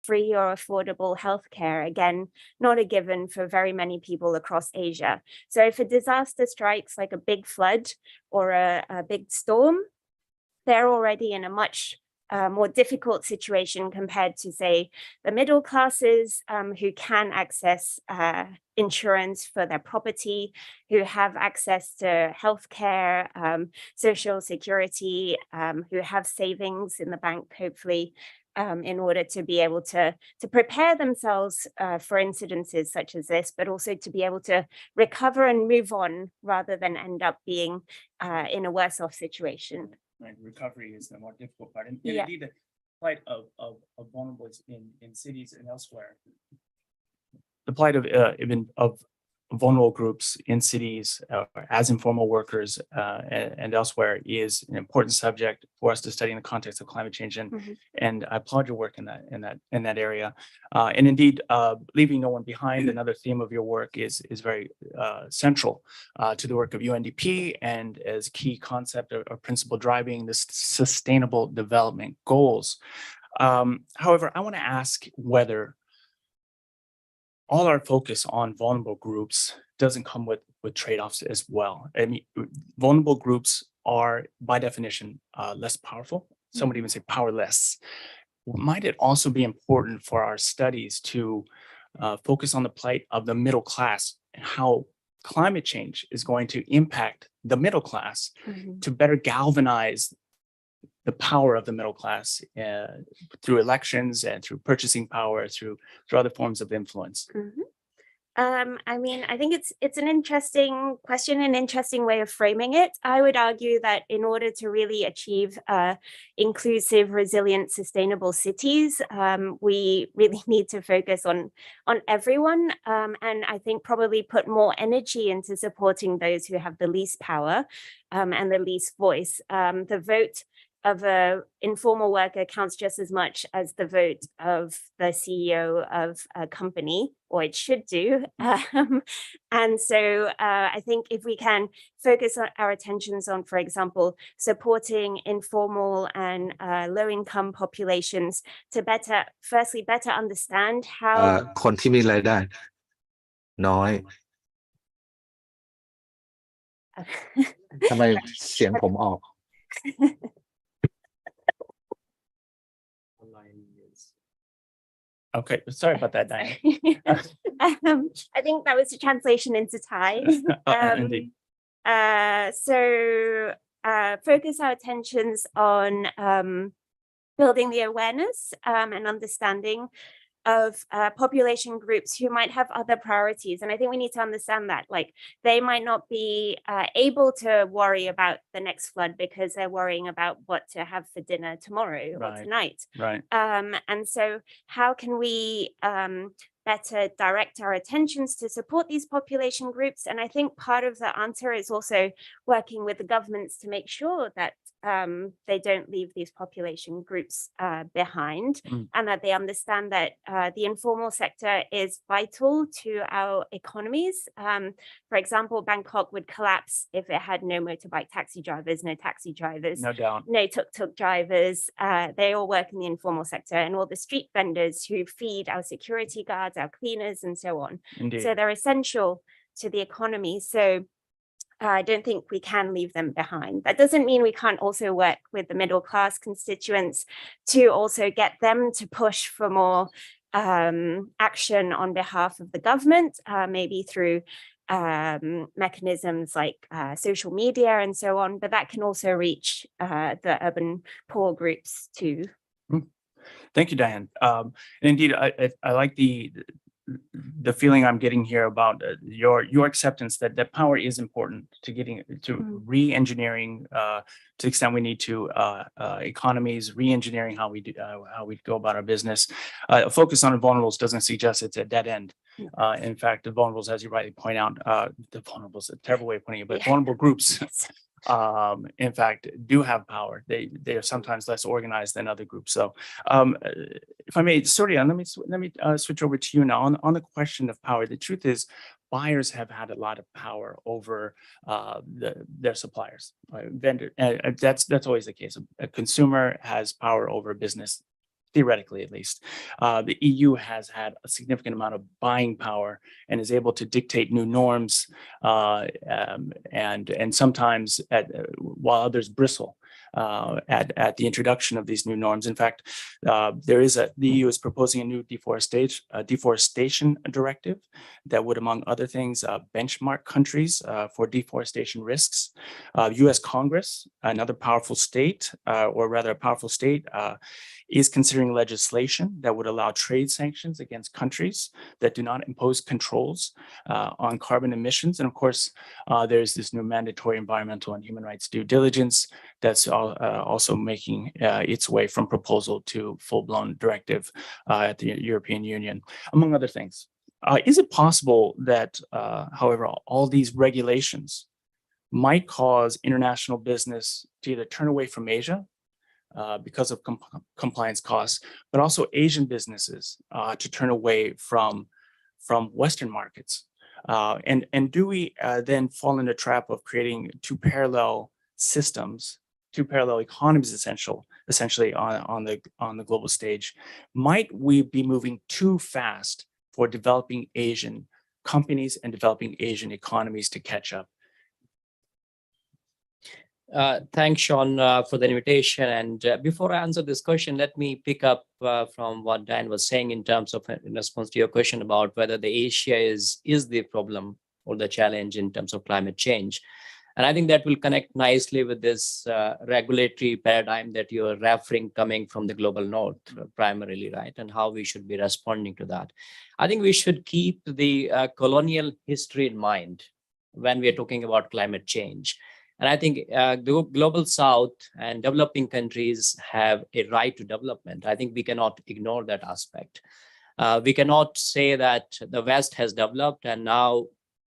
free or affordable healthcare. Again, not a given for very many people across Asia. So if a disaster strikes, like a big flood or a big storm, they're already in a much more difficult situation compared to, say, the middle classes who can access insurance for their property, who have access to healthcare, social security, who have savings in the bank, hopefully, in order to be able to prepare themselves for incidences such as this, but also to be able to recover and move on rather than end up being in a worse off situation. Right, recovery is the more difficult part, and indeed the plight of vulnerables in cities and elsewhere. The plight of even of vulnerable groups in cities as informal workers and elsewhere is an important subject for us to study in the context of climate change, and I applaud your work in that area. And indeed, leaving no one behind, another theme of your work is very central to the work of UNDP and as key concept or principle driving this sustainable development goals. However, I want to ask whether all our focus on vulnerable groups doesn't come with trade-offs as well. I mean, vulnerable groups are by definition less powerful. Some would even say powerless. Might it also be important for our studies to focus on the plight of the middle class and how climate change is going to impact the middle class to better galvanize the power of the middle class through elections and through purchasing power, through other forms of influence? I mean, I think it's an interesting question, an interesting way of framing it. I would argue that in order to really achieve inclusive, resilient, sustainable cities, we really need to focus on everyone, and I think probably put more energy into supporting those who have the least power and the least voice. The vote of an informal worker counts just as much as the vote of the CEO of a company, or it should do. And so I think if we can focus our attentions on, for example, supporting informal and low-income populations to firstly better understand how คนที่มีรายได้น้อยทำไมเสียงผมออก Okay, sorry about that, Diane. I think that was a translation into Thai. Indeed. So focus our attentions on building the awareness and understanding of population groups who might have other priorities. And I think we need to understand that, like, they might not be able to worry about the next flood because they're worrying about what to have for dinner tomorrow or tonight. Right. And so how can we better direct our attentions to support these population groups? And I think part of the answer is also working with the governments to make sure that they don't leave these population groups behind, and that they understand that the informal sector is vital to our economies. For example, Bangkok would collapse if it had no motorbike taxi drivers, no taxi drivers, no doubt, no tuk-tuk drivers. They all work in the informal sector, and all the street vendors who feed our security guards, our cleaners, and so on. Indeed. So they're essential to the economy. So I don't think we can leave them behind. That doesn't mean we can't also work with the middle class constituents to also get them to push for more action on behalf of the government, maybe through mechanisms like social media and so on, but that can also reach the urban poor groups too. Thank you, Diane. And indeed, I like the feeling I'm getting here about your acceptance that power is important to getting to re-engineering to the extent we need to economies, re-engineering how we go about our business. A focus on vulnerables doesn't suggest it's a dead end. In fact, the vulnerables, as you rightly point out, the vulnerables, a terrible way of putting it, but vulnerable groups, in fact, do have power. They are sometimes less organized than other groups. So, if I may, Surya, let me switch over to you now on the question of power. The truth is, buyers have had a lot of power over their suppliers, vendor. That's always the case. A consumer has power over a business. theoretically at least. The EU has had a significant amount of buying power and is able to dictate new norms, and sometimes while others bristle at the introduction of these new norms. In fact, the EU is proposing a new deforestation directive that would, among other things, benchmark countries for deforestation risks. U.S. Congress, another powerful state, or rather a powerful state, is considering legislation that would allow trade sanctions against countries that do not impose controls on carbon emissions. And of course, there's this new mandatory environmental and human rights due diligence that's also making its way from proposal to full-blown directive at the European Union, among other things. Is it possible that, however, all these regulations might cause international business to either turn away from Asia because of compliance costs, but also Asian businesses to turn away from Western markets? And do we then fall in the trap of creating two parallel systems, two parallel economies, essentially on the global stage? Might we be moving too fast for developing Asian companies and developing Asian economies to catch up? Thanks, Sean, for the invitation. And before I answer this question, let me pick up from what Dan was saying in terms of, in response to your question about whether the Asia is the problem or the challenge in terms of climate change. And I think that will connect nicely with this regulatory paradigm that you're referring, coming from the global north primarily, right? And how we should be responding to that. I think we should keep the colonial history in mind when we are talking about climate change. And I think the global south and developing countries have a right to development. I think we cannot ignore that aspect. We cannot say that the West has developed and now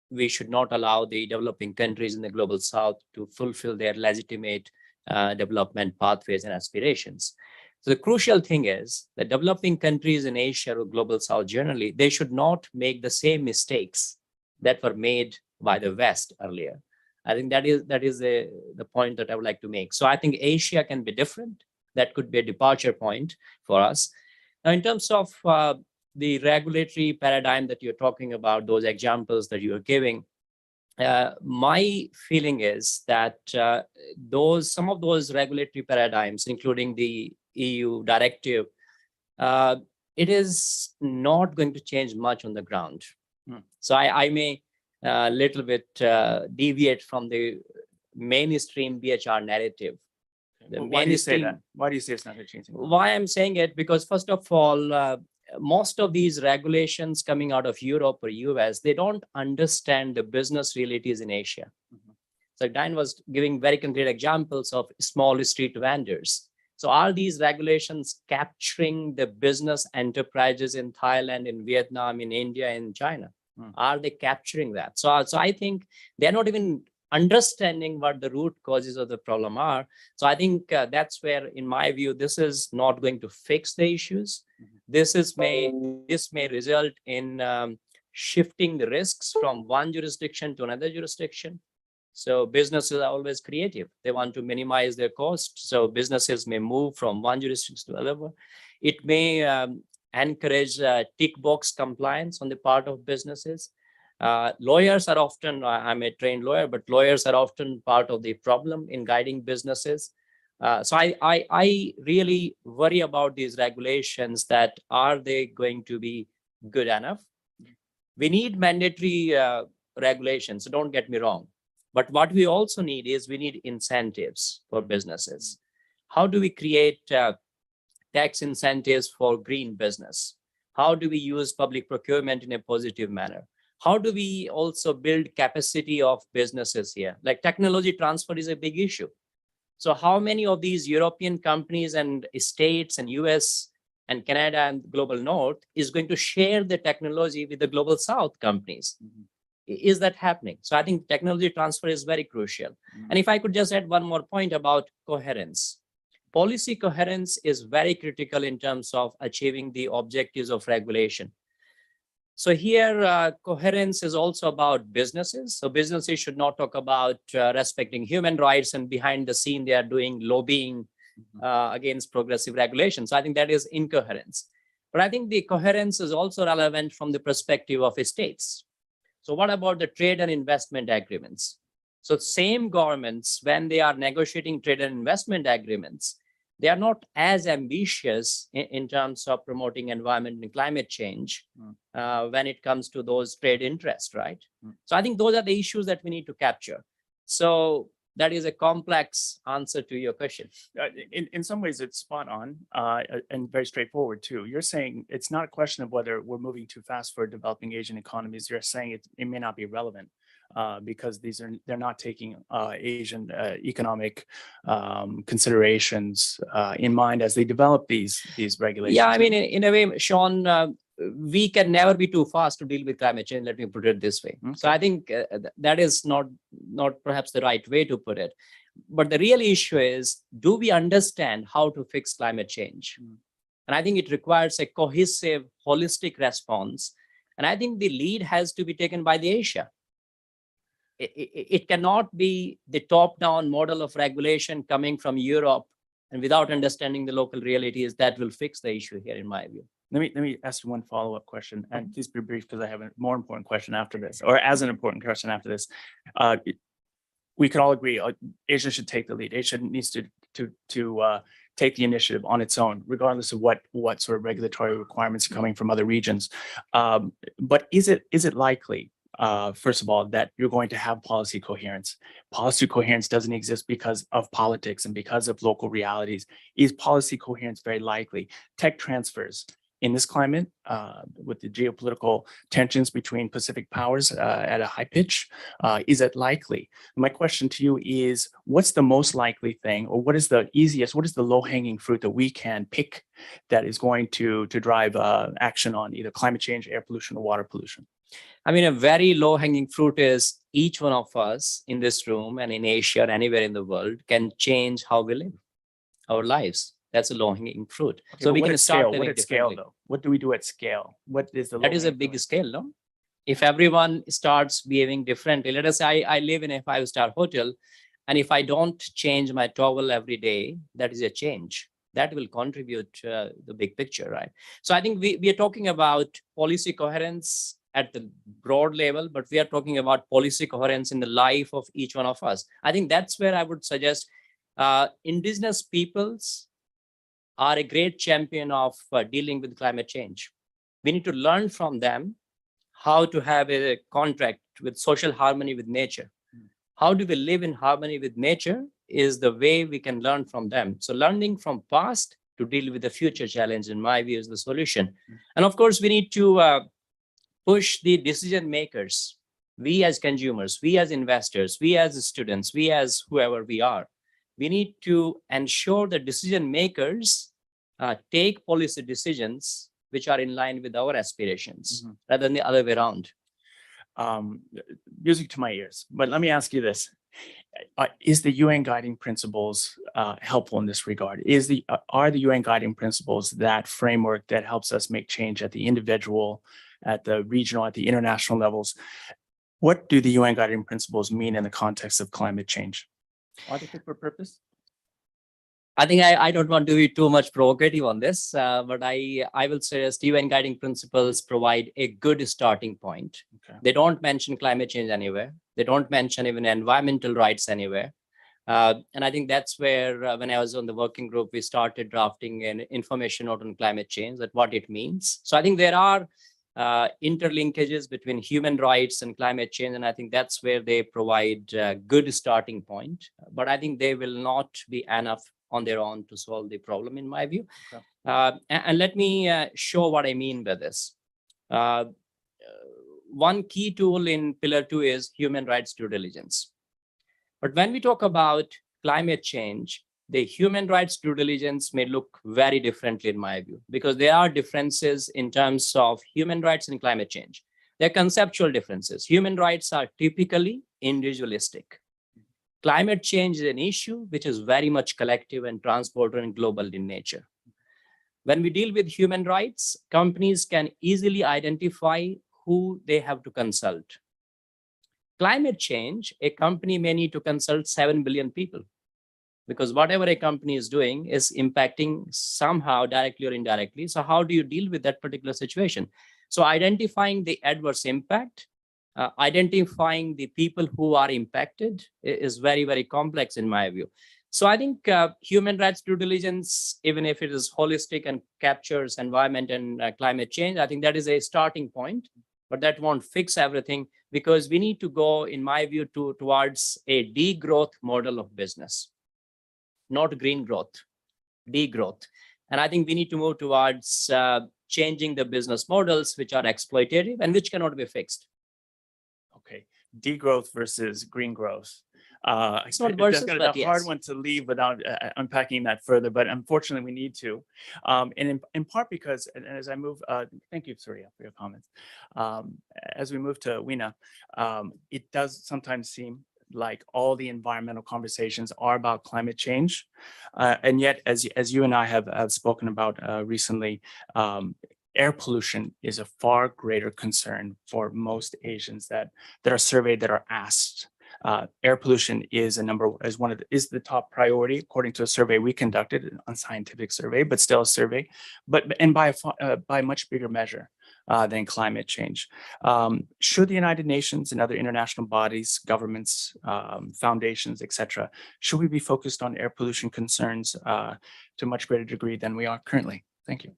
we should not allow the developing countries in the global south to fulfill their legitimate development pathways and aspirations. So the crucial thing is that developing countries in Asia or global south generally, they should not make the same mistakes that were made by the West earlier. I think that is the point that I would like to make. So I think Asia can be different. That could be a departure point for us. Now, in terms of the regulatory paradigm that you're talking about, those examples that you're giving, my feeling is that some of those regulatory paradigms, including the EU directive, it is not going to change much on the ground. So I may a little bit deviate from the mainstream BHR narrative. Why do you say that? Why do you say it's not going to change? Why I'm saying it? Because first of all, most of these regulations coming out of Europe or US, they don't understand the business realities in Asia. So Dan was giving very concrete examples of small street vendors. So are these regulations capturing the business enterprises in Thailand, in Vietnam, in India, in China? Are they capturing that? So I think they're not even understanding what the root causes of the problem are. So I think that's where, in my view, this is not going to fix the issues. This may result in shifting the risks from one jurisdiction to another jurisdiction. So businesses are always creative. They want to minimize their costs. So businesses may move from one jurisdiction to another. It may encourage tick box compliance on the part of businesses. Lawyers are often, I'm a trained lawyer, but lawyers are often part of the problem in guiding businesses. So I really worry about these regulations, that are they going to be good enough? We need mandatory regulations, so don't get me wrong. But what we also need is we need incentives for businesses. How do we create tax incentives for green business? How do we use public procurement in a positive manner? How do we also build capacity of businesses here? Like technology transfer is a big issue. So how many of these European companies and states and US and Canada and global north is going to share the technology with the global south companies? Is that happening? So I think technology transfer is very crucial. And if I could just add one more point about coherence. Policy coherence is very critical in terms of achieving the objectives of regulation. So here, coherence is also about businesses. So businesses should not talk about respecting human rights and behind the scene they are doing lobbying against progressive regulation. So I think that is incoherence. But I think the coherence is also relevant from the perspective of states. So what about the trade and investment agreements? So same governments, when they are negotiating trade and investment agreements, they are not as ambitious in terms of promoting environment and climate change when it comes to those trade interests, right? So I think those are the issues that we need to capture. So that is a complex answer to your question. In some ways, it's spot on and very straightforward too. You're saying it's not a question of whether we're moving too fast for developing Asian economies. You're saying it may not be relevant because they're not taking Asian economic considerations in mind as they develop these regulations. Yeah, I mean, in a way, Sean, we can never be too fast to deal with climate change. Let me put it this way. So I think that is not perhaps the right way to put it. But the real issue is, do we understand how to fix climate change? And I think it requires a cohesive, holistic response. And I think the lead has to be taken by the Asia. It cannot be the top-down model of regulation coming from Europe and without understanding the local realities that will fix the issue here, in my view. Let me ask you one follow-up question, and please be brief because I have a more important question after this, or as an important question after this. We could all agree Asia should take the lead. Asia needs to take the initiative on its own, regardless of what sort of regulatory requirements are coming from other regions. But is it likely, first of all, that you're going to have policy coherence? Policy coherence doesn't exist because of politics and because of local realities. Is policy coherence very likely? Tech transfers in this climate, with the geopolitical tensions between Pacific powers at a high pitch, is it likely? My question to you is, what's the most likely thing, or what is the easiest, what is the low-hanging fruit that we can pick that is going to drive action on either climate change, air pollution, or water pollution? I mean, a very low-hanging fruit is each one of us in this room and in Asia or anywhere in the world can change how we live our lives. That's a low-hanging fruit. Okay, so we what can at start scale? living What at scale, differently. though? What do we do at scale? What is the That is a low-hanging big fruit? scale, no? If everyone starts behaving differently, let us say I live in a 5-star hotel, and if I don't change my towel every day, that is a change. That will contribute to the big picture, right? So I think we are talking about policy coherence at the broad level, but we are talking about policy coherence in the life of each one of us. I think that's where I would suggest indigenous peoples are a great champion of dealing with climate change. We need to learn from them how to have a contract with social harmony with nature. How do we live in harmony with nature is the way we can learn from them. So learning from past to deal with the future challenge, in my view, is the solution. And of course, we need to push the decision makers, we as consumers, we as investors, we as students, we as whoever we are. We need to ensure that decision makers take policy decisions which are in line with our aspirations rather than the other way around. Music to my ears, but let me ask you this. Is the UN guiding principles helpful in this regard? Are the UN guiding principles that framework that helps us make change at the individual, at the regional, at the international levels? What do the UN guiding principles mean in the context of climate change? Are they fit for purpose? I think I don't want to be too much provocative on this, but I will suggest UN guiding principles provide a good starting point. Okay. They don't mention climate change anywhere. They don't mention even environmental rights anywhere. And I think that's where, when I was on the working group, we started drafting an information note on climate change, that what it means. So I think there are interlinkages between human rights and climate change, and I think that's where they provide a good starting point. But I think they will not be enough on their own to solve the problem, in my view. Okay. And let me show what I mean by this. One key tool in Pillar 2 is human rights due diligence. But when we talk about climate change, the human rights due diligence may look very differently, in my view, because there are differences in terms of human rights and climate change. There are conceptual differences. Human rights are typically individualistic. Climate change is an issue which is very much collective and transborder and global in nature. When we deal with human rights, companies can easily identify who they have to consult. Climate change, a company may need to consult 7 billion people. because whatever a company is doing is impacting somehow directly or indirectly. So how do you deal with that particular situation? So identifying the adverse impact, identifying the people who are impacted is very, very complex in my view. So I think human rights due diligence, even if it is holistic and captures environment and climate change, I think that is a starting point, but that won't fix everything, because we need to go, in my view, towards a degrowth model of business, not green growth, degrowth. And I think we need to move towards changing the business models which are exploitative and which cannot be fixed. Okay, degrowth versus green growth. It's not versus, that's but a hard yes. one to leave without unpacking that further, but unfortunately we need to. And in part because, and as I move, thank you, Surya, for your comments. As we move to Weena, it does sometimes seem like all the environmental conversations are about climate change. And yet, as you and I have spoken about recently, air pollution is a far greater concern for most Asians that are surveyed, that are asked. Air pollution is the top priority according to a survey we conducted, an unscientific survey, but still a survey, and by a much bigger measure than climate change. Should the United Nations and other international bodies, governments, foundations, etc., should we be focused on air pollution concerns to a much greater degree than we are currently? Thank you.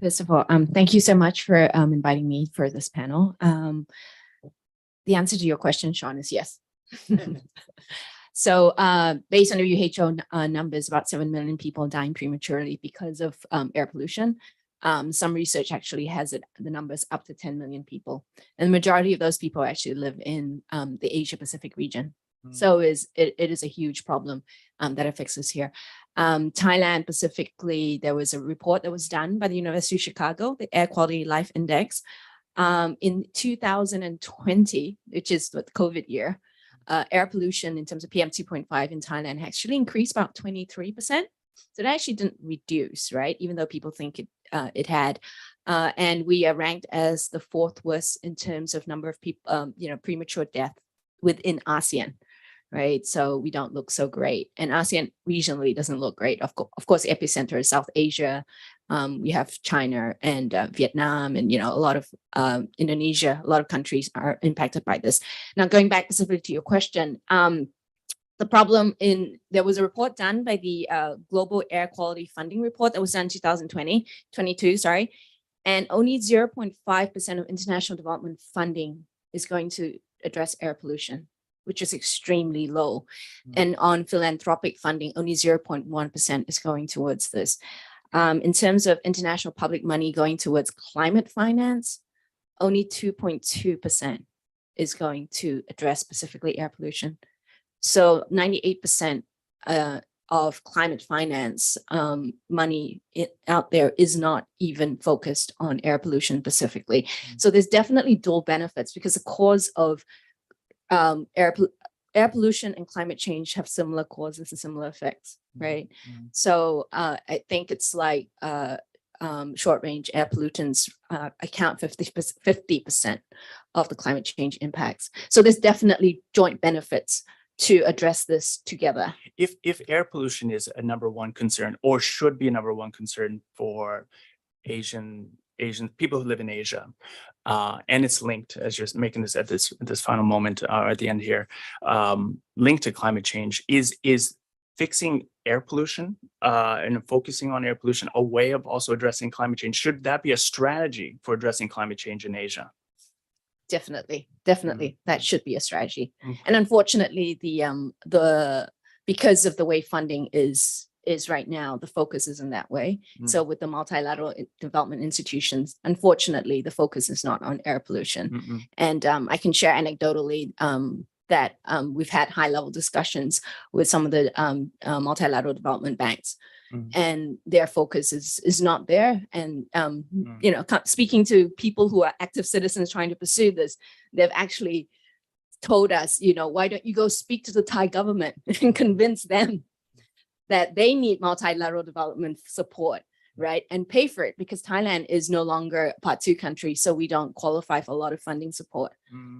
First of all, thank you so much for inviting me for this panel. The answer to your question, Sean, is yes. So based on the WHO numbers, about 7 million people dying prematurely because of air pollution. Some research actually has the numbers up to 10 million people. And the majority of those people actually live in the Asia Pacific region. So it is a huge problem that affects us here. Thailand specifically, there was a report that was done by the University of Chicago, the Air Quality Life Index. In 2020, which is the COVID year, air pollution in terms of PM 2.5 in Thailand actually increased about 23%. So that actually didn't reduce, right? Even though people think it had. And we are ranked as the 4th worst in terms of number of people, premature death within ASEAN. Right, so we don't look so great, and ASEAN regionally doesn't look great. Of course, epicenter is South Asia. We have China and Vietnam, and a lot of Indonesia. A lot of countries are impacted by this. Now, going back specifically to your question, the problem there was a report done by the Global Air Quality Funding Report that was done in 22, sorry, and only 0.5% of international development funding is going to address air pollution, which is extremely low. And on philanthropic funding, only 0.1% is going towards this. In terms of international public money going towards climate finance, only 2.2% is going to address specifically air pollution. So 98% of climate finance money out there is not even focused on air pollution specifically. So there's definitely dual benefits, because the cause of air pollution and climate change have similar causes and similar effects, right? So I think it's like short range air pollutants account for 50% of the climate change impacts. So there's definitely joint benefits to address this together. If air pollution is a #1 concern, or should be a #1 concern for Asian people who live in Asia, and it's linked, as you're making this at this final moment at the end here, linked to climate change, is fixing air pollution and focusing on air pollution a way of also addressing climate change? Should that be a strategy for addressing climate change in Asia? Definitely, that should be a strategy. And unfortunately, because of the way funding is right now, the focus isn't that way. So with the multilateral development institutions, unfortunately, the focus is not on air pollution. And I can share anecdotally that we've had high-level discussions with some of the multilateral development banks, and their focus is not there. And speaking to people who are active citizens trying to pursue this, they've actually told us, why don't you go speak to the Thai government and convince them that they need multilateral development support, right? And pay for it because Thailand is no longer a Part 2 country. So we don't qualify for a lot of funding support.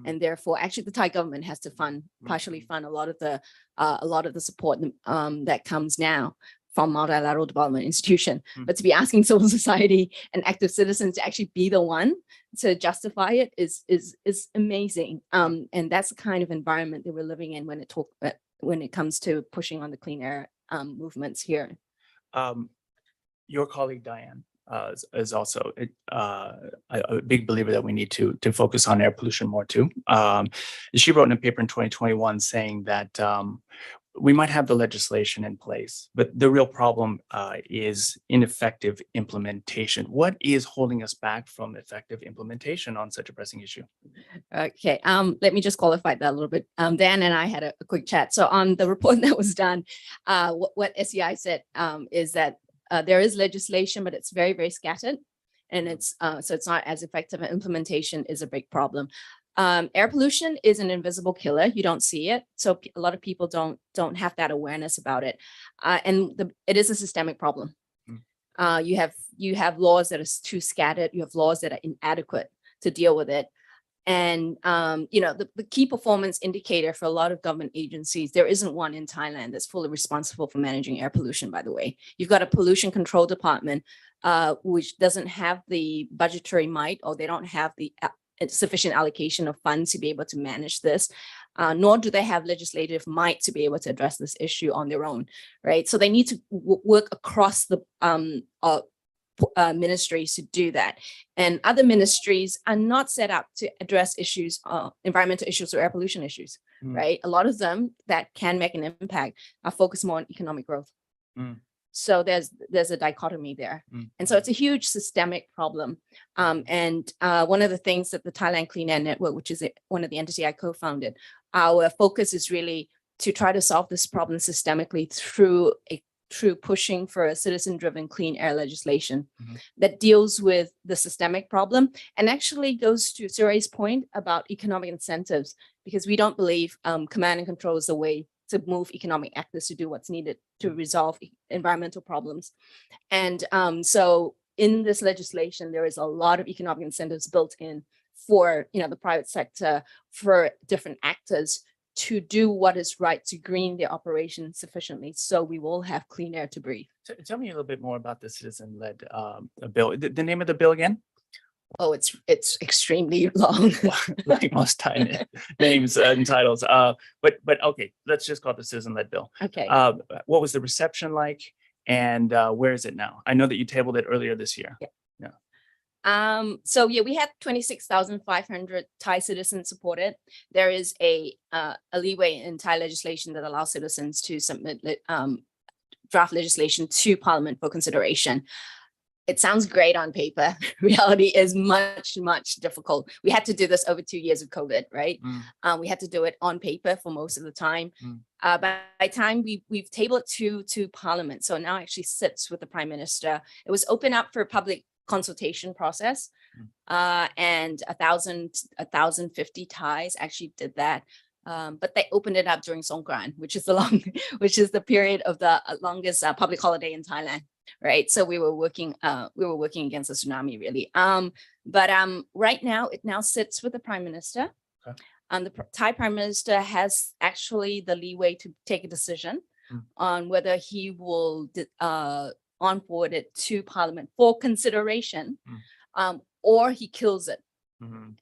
And therefore, actually, the Thai government has to partially fund a lot of the support that comes now from multilateral development institution. But to be asking civil society and active citizens to actually be the one to justify it is amazing. And that's the kind of environment that we're living in when it comes to pushing on the clean air movements here. Your colleague Diane is also a big believer that we need to focus on air pollution more too. She wrote in a paper in 2021 saying that we might have the legislation in place, but the real problem is ineffective implementation. What is holding us back from effective implementation on such a pressing issue? Okay, let me just qualify that a little bit. Dan and I had a quick chat. So on the report that was done, what SEI said is that there is legislation, but it's very, very scattered. And so it's not as effective. Implementation is a big problem. Air pollution is an invisible killer. You don't see it. So a lot of people don't have that awareness about it. And it is a systemic problem. You have laws that are too scattered. You have laws that are inadequate to deal with it. And, the key performance indicator for a lot of government agencies, there isn't one in Thailand that's fully responsible for managing air pollution, by the way. You've got a pollution control department, which doesn't have the budgetary might, or they don't have the sufficient allocation of funds to be able to manage this, nor do they have legislative might to be able to address this issue on their own, right? So they need to work across the ministries to do that. And other ministries are not set up to address issues, environmental issues or air pollution issues, right? A lot of them that can make an impact are focused more on economic growth. So there's a dichotomy there. And so it's a huge systemic problem. And one of the things that the Thailand Clean Air Network, which is one of the entities I co-founded, our focus is really to try to solve this problem systemically through pushing for a citizen-driven clean air legislation that deals with the systemic problem and actually goes to Suray's point about economic incentives, because we don't believe command and control is the way to move economic actors to do what's needed to resolve environmental problems. And so in this legislation, there is a lot of economic incentives built in for the private sector, for different actors to do what is right to green their operation sufficiently, so we will have clean air to breathe. Tell me a little bit more about the citizen-led bill. The name of the bill again? Oh, it's extremely long. Like most names and titles. But okay, let's just call it the citizen-led bill. Okay. What was the reception like, and where is it now? I know that you tabled it earlier this year. Yeah. So we had 26,500 Thai citizens support it. There is a leeway in Thai legislation that allows citizens to submit draft legislation to Parliament for consideration. It sounds great on paper. Reality is much, much difficult. We had to do this over 2 years of COVID, right? We had to do it on paper for most of the time. By the time we've tabled it to Parliament, so now it actually sits with the Prime Minister. It was open up for public consultation process, and 1,050 Thais actually did that. But they opened it up during Songkran, which is the period of the longest public holiday in Thailand, right? So we were working against the tsunami, really. But right now, it now sits with the Prime Minister. Okay. The Thai Prime Minister has actually the leeway to take a decision on whether he will onboard it to Parliament for consideration, or he kills it.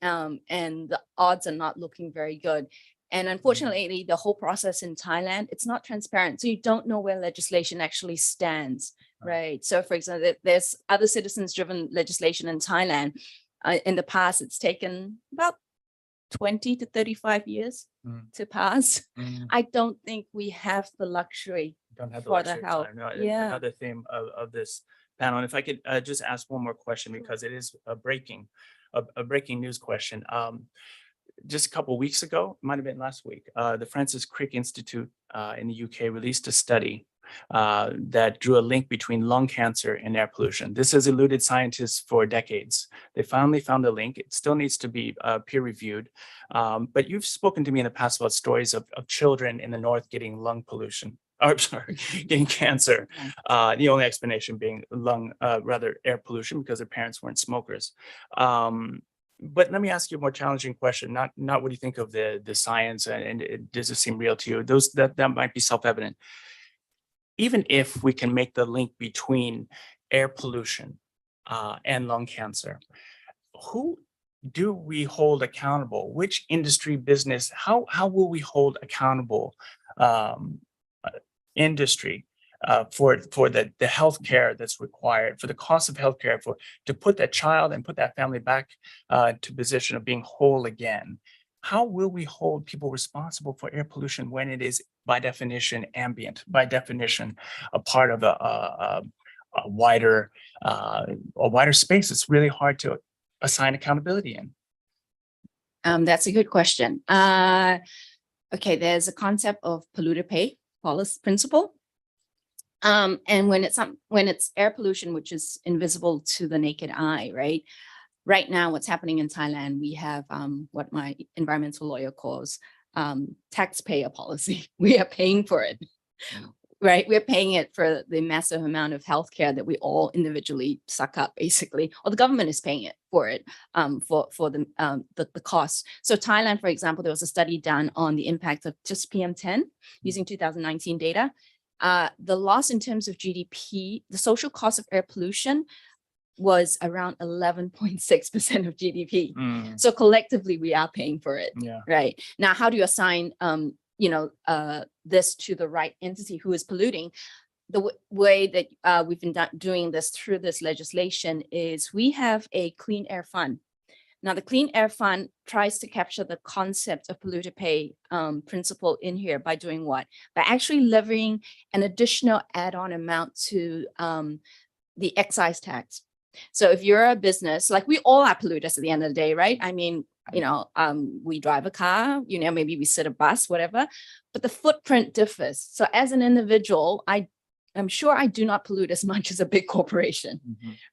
And the odds are not looking very good. And unfortunately, the whole process in Thailand, it's not transparent. So you don't know where legislation actually stands, right? So for example, there's other citizens-driven legislation in Thailand. In the past, it's taken about 20 to 35 years to pass. I don't think we have the luxury for the help. Another theme of this panel. And if I could just ask one more question, because it is a breaking news question. Just a couple of weeks ago, it might have been last week, the Francis Crick Institute in the UK released a study that drew a link between lung cancer and air pollution. This has eluded scientists for decades. They finally found a link. It still needs to be peer reviewed. But you've spoken to me in the past about stories of children in the north getting lung pollution or sorry, getting cancer. The only explanation being rather air pollution because their parents weren't smokers. But let me ask you a more challenging question. Not what do you think of the science and does it seem real to you? That might be self-evident. Even if we can make the link between air pollution and lung cancer, who do we hold accountable? Which industry, business? How will we hold accountable industry for the healthcare that's required, for the cost of healthcare, to put that child and put that family back to position of being whole again? How will we hold people responsible for air pollution when it is by definition ambient, by definition a part of a wider space? It's really hard to assign accountability in. That's a good question. Okay, there's a concept of polluter pay policy principle. And when it's air pollution, which is invisible to the naked eye, right? Right now, what's happening in Thailand, we have what my environmental lawyer calls taxpayer policy. We are paying for it, right? We're paying it for the massive amount of healthcare that we all individually suck up, basically, or the government is paying it for the cost. So Thailand, for example, there was a study done on the impact of just PM10 using 2019 data. The loss in terms of GDP, the social cost of air pollution was around 11.6% of GDP. So collectively, we are paying for it, right? Now, how do you assign, this to the right entity who is polluting? The way that we've been doing this through this legislation is we have a clean air fund. Now, the Clean Air Fund tries to capture the concept of polluter pay principle in here by doing what? By actually levying an additional add-on amount to the excise tax. So if you're a business, like we all are polluters at the end of the day, right? I mean, we drive a car, maybe we sit a bus, whatever, but the footprint differs. So as an individual, I'm sure I do not pollute as much as a big corporation,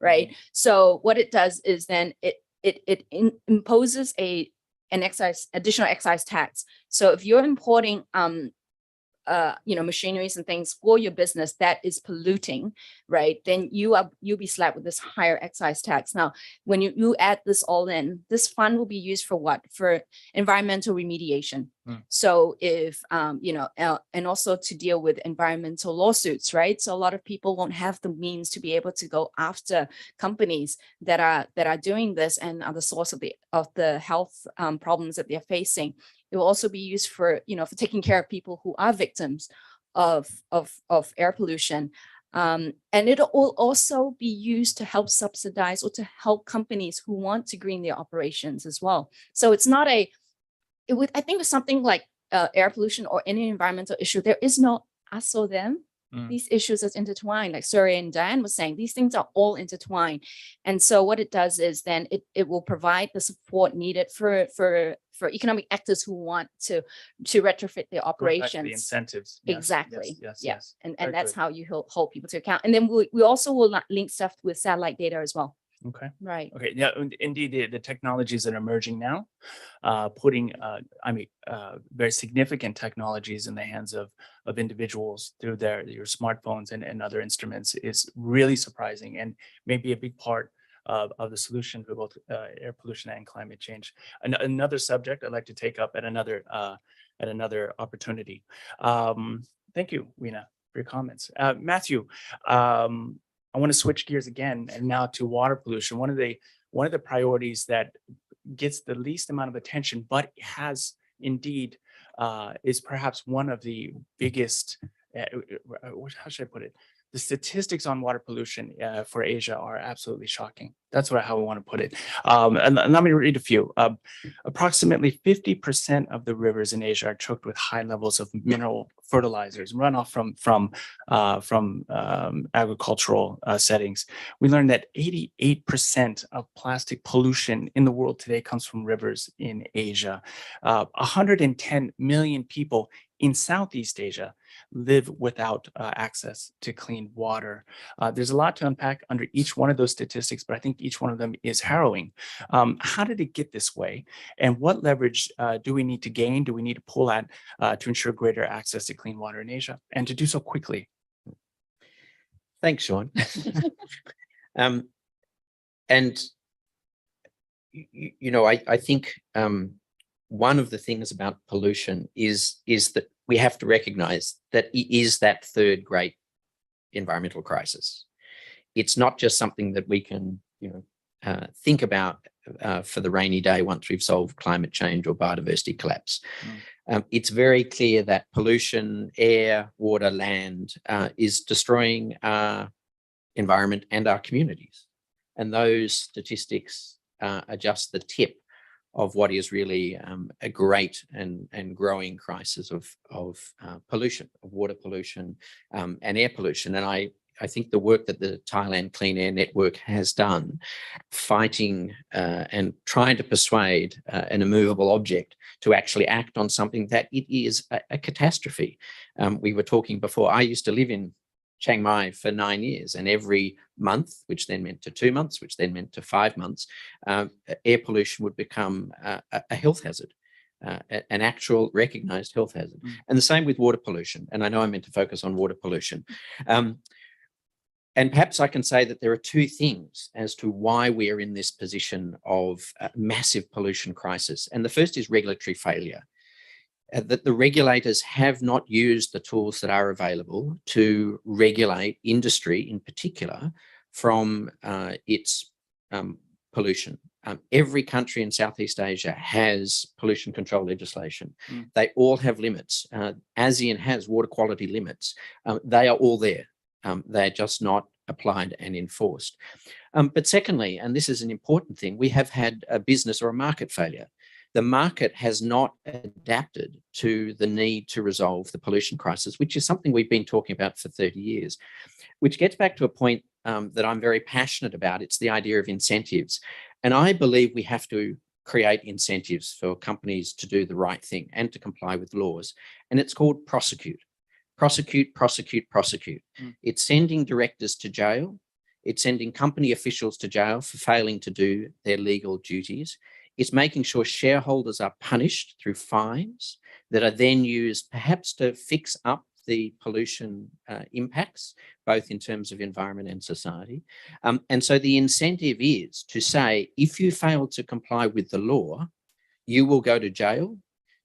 right? So what it does is then it imposes an additional excise tax. So if you're importing machineries and things for your business that is polluting, right, then you'll be slapped with this higher excise tax. Now, when you add this all in, this fund will be used for what? For environmental remediation. So if and also to deal with environmental lawsuits, right? So a lot of people won't have the means to be able to go after companies that are doing this and are the source of the health problems that they're facing. It will also be used for taking care of people who are victims of air pollution. And it will also be used to help subsidize or to help companies who want to green their operations as well. So it's not I think with something like air pollution or any environmental issue, there is no us or them. These issues are intertwined, like Surya and Diane was saying, these things are all intertwined. And so what it does is then it will provide the support needed for economic actors who want to retrofit their operations. The incentives. Exactly. Yes. And that's how you hold people to account. And then we also will link stuff with satellite data as well. Okay. Right. Okay. Yeah. Indeed, the technologies that are emerging now, putting very significant technologies in the hands of individuals through your smartphones and other instruments is really surprising and maybe a big part of the solution for both air pollution and climate change. Another subject I'd like to take up at another opportunity. Thank you, Weena, for your comments. Matthew, I want to switch gears again and now to water pollution. One of the priorities that gets the least amount of attention, but has indeed is perhaps one of the biggest. How should I put it? The statistics on water pollution for Asia are absolutely shocking. That's how we want to put it. And let me read a few. Approximately 50% of the rivers in Asia are choked with high levels of mineral fertilizers, runoff from agricultural settings. We learned that 88% of plastic pollution in the world today comes from rivers in Asia. 110 million people in Southeast Asia live without access to clean water. There's a lot to unpack under each one of those statistics, but I think each one of them is harrowing. How did it get this way? And what leverage do we need to gain? Do we need to pull at to ensure greater access to clean water in Asia, and to do so quickly. Thanks, Sean. And I think one of the things about pollution is that we have to recognize that it is that third great environmental crisis. It's not just something that we can, think about for the rainy day once we've solved climate change or biodiversity collapse. It's very clear that pollution, air, water, land, is destroying our environment and our communities. And those statistics are just the tip of what is really a great and growing crisis of pollution, of water pollution and air pollution. And I think the work that the Thailand Clean Air Network has done, fighting and trying to persuade an immovable object to actually act on something that it is a catastrophe. We were talking before, I used to live in Chiang Mai for 9 years, and every month, which then meant to 2 months, which then meant to 5 months, air pollution would become a health hazard, an actual recognized health hazard. And the same with water pollution. And I know I meant to focus on water pollution. And perhaps I can say that there are two things as to why we are in this position of massive pollution crisis. And the first is regulatory failure. That the regulators have not used the tools that are available to regulate industry in particular from its pollution. Every country in Southeast Asia has pollution control legislation. They all have limits. ASEAN has water quality limits. They are all there. They're just not applied and enforced. But secondly, and this is an important thing, we have had a business or a market failure. The market has not adapted to the need to resolve the pollution crisis, which is something we've been talking about for 30 years, which gets back to a point that I'm very passionate about. It's the idea of incentives. And I believe we have to create incentives for companies to do the right thing and to comply with laws. And it's called prosecute. Prosecute, prosecute, prosecute. It's sending directors to jail. It's sending company officials to jail for failing to do their legal duties. It's making sure shareholders are punished through fines that are then used perhaps to fix up the pollution impacts, both in terms of environment and society. And so the incentive is to say, if you fail to comply with the law, you will go to jail,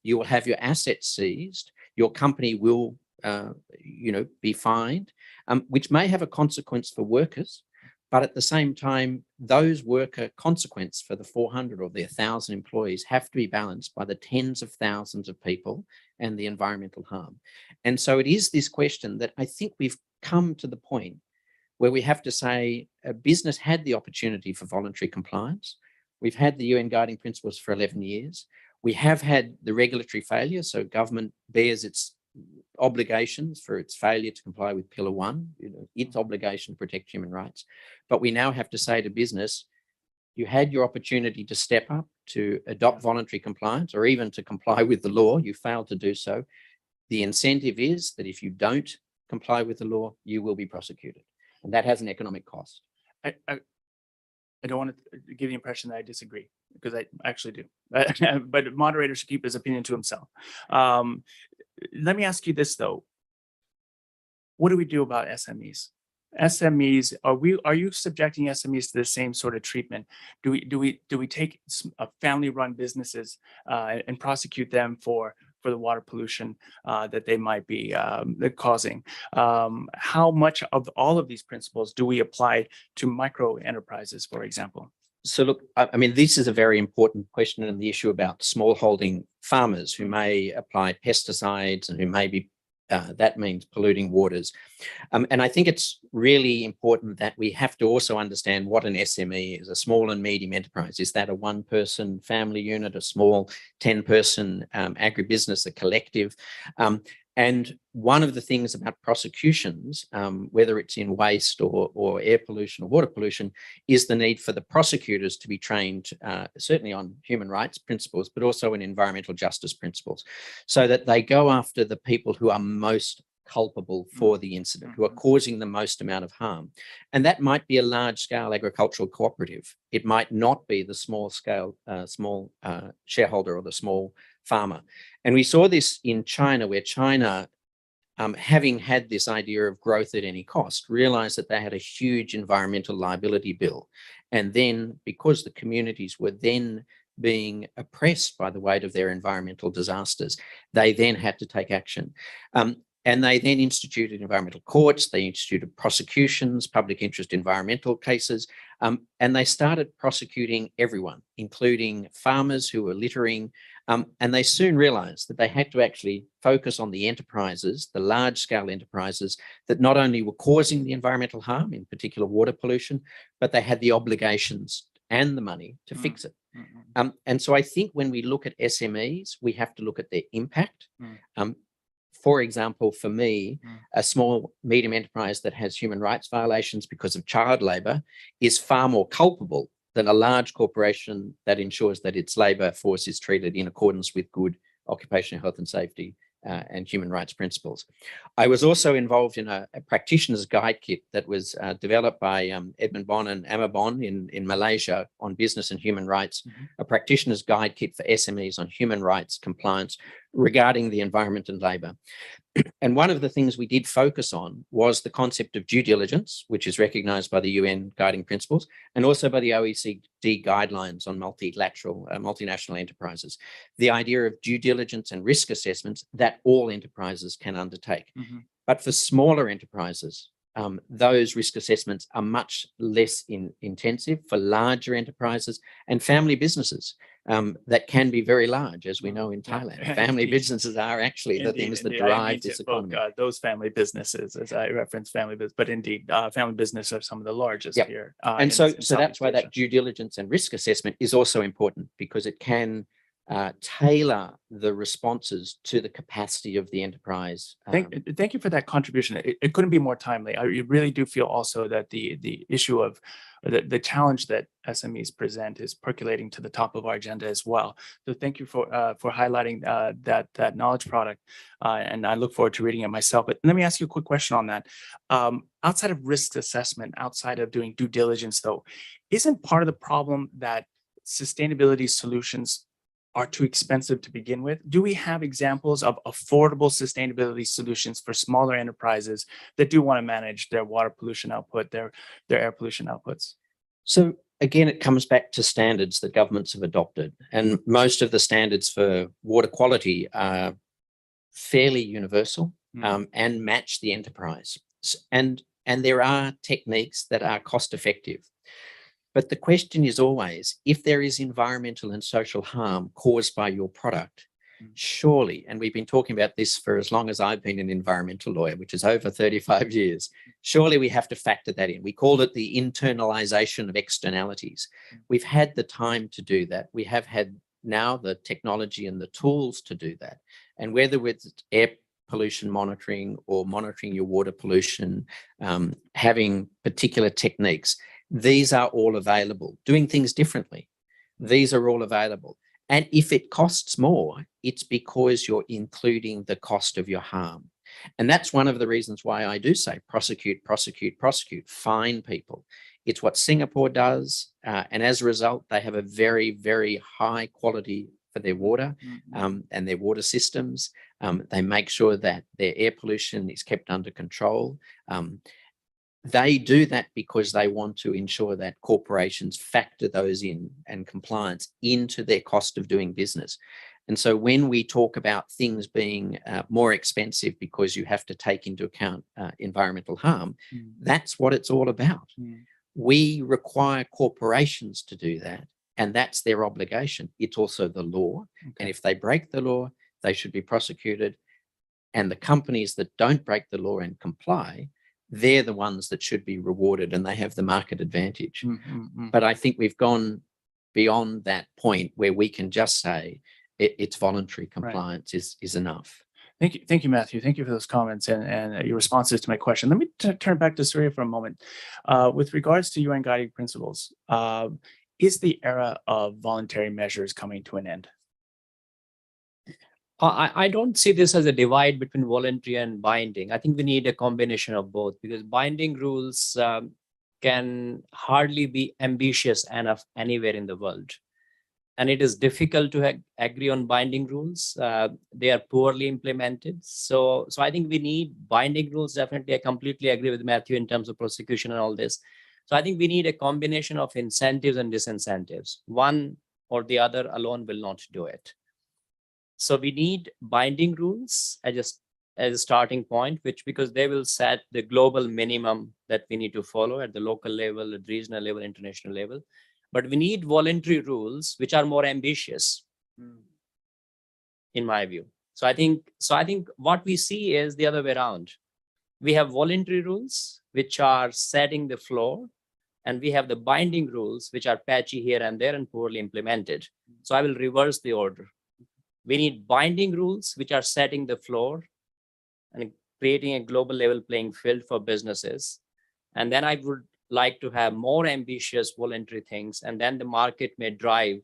you will have your assets seized, your company will be fined, which may have a consequence for workers. But at the same time, those worker consequences for the 400 or the 1,000 employees have to be balanced by the tens of thousands of people and the environmental harm. And so it is this question that I think we've come to the point where we have to say a business had the opportunity for voluntary compliance. We've had the UN guiding principles for 11 years. We have had the regulatory failure. So government bears its obligations for its failure to comply with Pillar 1, its obligation to protect human rights. But we now have to say to business, you had your opportunity to step up, to adopt voluntary compliance, or even to comply with the law. You failed to do so. The incentive is that if you don't comply with the law, you will be prosecuted. And that has an economic cost. I don't want to give the impression that I disagree, because I actually do. But a moderator should keep his opinion to himself. Let me ask you this, though. What do we do about SMEs? SMEs, are you subjecting SMEs to the same sort of treatment? Do we take family-run businesses and prosecute them for the water pollution that they might be causing? How much of all of these principles do we apply to micro enterprises, for example? So look, I mean, this is a very important question, and the issue about smallholding farmers who may apply pesticides and who may be, that means polluting waters. And I think it's really important that we have to also understand what an SME is, a small and medium enterprise. Is that a one-person family unit, a small 10-person agribusiness, a collective? And one of the things about prosecutions, whether it's in waste or air pollution or water pollution, is the need for the prosecutors to be trained certainly on human rights principles, but also in environmental justice principles, so that they go after the people who are most culpable for the incident, who are causing the most amount of harm. And that might be a large-scale agricultural cooperative. It might not be the small-scale, small shareholder or the small farmer. And we saw this in China, where China having had this idea of growth at any cost, realized that they had a huge environmental liability bill. And then because the communities were then being oppressed by the weight of their environmental disasters, they then had to take action. And they then instituted environmental courts, they instituted prosecutions, public interest environmental cases, and they started prosecuting everyone, including farmers who were littering. And they soon realized that they had to actually focus on the enterprises, the large scale enterprises that not only were causing the environmental harm, in particular water pollution, but they had the obligations and the money to fix it. And so I think when we look at SMEs, we have to look at their impact. For example, for me, a small medium enterprise that has human rights violations because of child labour is far more culpable than a large corporation that ensures that its labour force is treated in accordance with good occupational health and safety and human rights principles. I was also involved in a practitioner's guide kit that was developed by Edmund Bon and Amma Bon in Malaysia on business and human rights, a practitioner's guide kit for SMEs on human rights compliance regarding the environment and labour. And one of the things we did focus on was the concept of due diligence, which is recognised by the UN guiding principles and also by the OECD guidelines on multinational enterprises. The idea of due diligence and risk assessments that all enterprises can undertake. But for smaller enterprises, those risk assessments are much less intensive. For larger enterprises and family businesses that can be very large, as we know in Thailand. Family businesses are actually the things that drive this economy. Those family businesses, as I referenced family business, but indeed, family business are some of the largest here. And so that's why that due diligence and risk assessment is also important, because it can tailor the responses to the capacity of the enterprise. Thank you for that contribution. It couldn't be more timely. I really do feel also that the issue of the challenge that SMEs present is percolating to the top of our agenda as well. So thank you for highlighting that knowledge product, and I look forward to reading it myself. But let me ask you a quick question on that. Outside of risk assessment, outside of doing due diligence, though, isn't part of the problem that sustainability solutions are too expensive to begin with? Do we have examples of affordable sustainability solutions for smaller enterprises that do want to manage their water pollution output, their air pollution outputs? So again, it comes back to standards that governments have adopted. And most of the standards for water quality are fairly universal and match the enterprise. And there are techniques that are cost effective. But the question is always, if there is environmental and social harm caused by your product, surely, and we've been talking about this for as long as I've been an environmental lawyer, which is over 35 years, surely we have to factor that in. We call it the internalization of externalities. We've had the time to do that. We have had now the technology and the tools to do that. And whether it's air pollution monitoring or monitoring your water pollution, having particular techniques, these are all available. Doing things differently, these are all available. And if it costs more, it's because you're including the cost of your harm. And that's one of the reasons why I do say prosecute, prosecute, prosecute, fine people. It's what Singapore does. And as a result, they have a very, very high quality for their water and their water systems. They make sure that their air pollution is kept under control. They do that because they want to ensure that corporations factor those in and compliance into their cost of doing business. And so when we talk about things being more expensive because you have to take into account environmental harm, that's what it's all about. We require corporations to do that, and that's their obligation. It's also the law. And if they break the law, they should be prosecuted. And the companies that don't break the law and comply, they're the ones that should be rewarded, and they have the market advantage. But I think we've gone beyond that point where we can just say it's voluntary compliance is enough. Thank you, Matthew. Thank you for those comments and your responses to my question. Let me turn back to Surya for a moment. With regards to UN guiding principles, is the era of voluntary measures coming to an end? I don't see this as a divide between voluntary and binding. I think we need a combination of both, because binding rules can hardly be ambitious enough anywhere in the world. and it is difficult to agree on binding rules. They are poorly implemented. So I think we need binding rules. Definitely, I completely agree with Matthew in terms of prosecution and all this. So I think we need a combination of incentives and disincentives. One or the other alone will not do it. So we need binding rules as a starting point, because they will set the global minimum that we need to follow at the local level, at regional level, international level. But we need voluntary rules which are more ambitious, in my view. So I think what we see is the other way around. We have voluntary rules which are setting the floor, and we have the binding rules which are patchy here and there and poorly implemented. So I will reverse the order. We need binding rules which are setting the floor and creating a global level playing field for businesses. And then I would like to have more ambitious voluntary things, and then the market may drive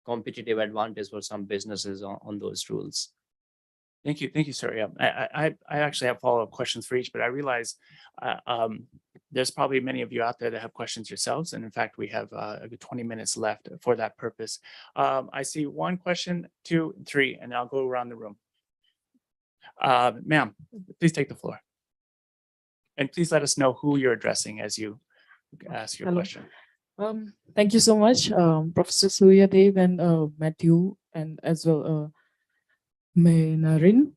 competitive advantage for some businesses on those rules. Thank you, Surya. I actually have follow-up questions for each, but I realize there's probably many of you out there that have questions yourselves. And in fact, we have 20 minutes left for that purpose. I see 1 question, 2, 3, and I'll go around the room. Ma'am, please take the floor. And please let us know who you're addressing as you ask your question. Thank you so much, Professor Surya Dev and Matthew, and as well Narin.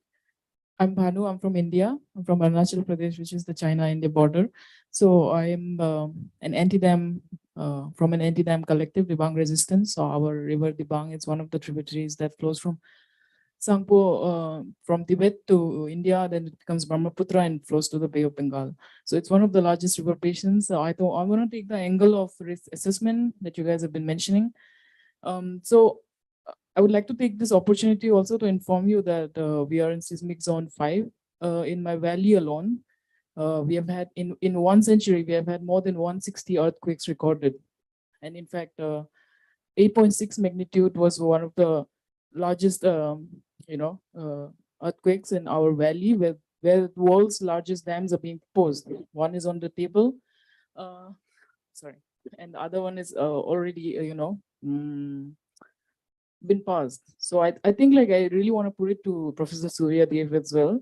I'm Bhanu. I'm from India. I'm from Arunachal Pradesh, which is the China-India border. So I am an anti-dam from an anti-dam collective, Dibang Resistance. So our river Dibang is one of the tributaries that flows from Sangpo from Tibet to India, then it becomes Brahmaputra and flows to the Bay of Bengal. So it's one of the largest river basins. So I thought I want to take the angle of risk assessment that you guys have been mentioning. So I would like to take this opportunity also to inform you that we are in seismic zone 5. In my valley alone, we have had in 1 century, we have had more than 160 earthquakes recorded. And in fact, 8.6 magnitude was one of the largest, earthquakes in our valley, where the world's largest dams are being proposed. One is on the table, and the other one is already, been passed. So I think like I really want to put it to Professor Surya Dev as well,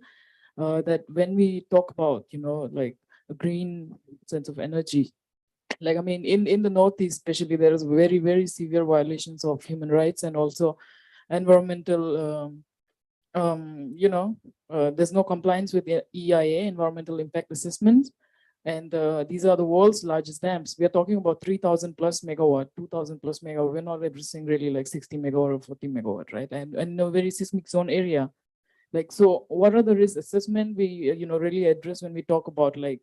that when we talk about, like a green sense of energy, like, I mean, in the Northeast, especially, there is very, very severe violations of human rights and also environmental, there's no compliance with the EIA, environmental impact assessment. And these are the world's largest dams. We are talking about 3,000 plus megawatt, 2,000 plus megawatt. We're not addressing really like 60 megawatt or 40 megawatt, right? And in a very seismic zone area. Like, so what are the risk assessment we, really address when we talk about like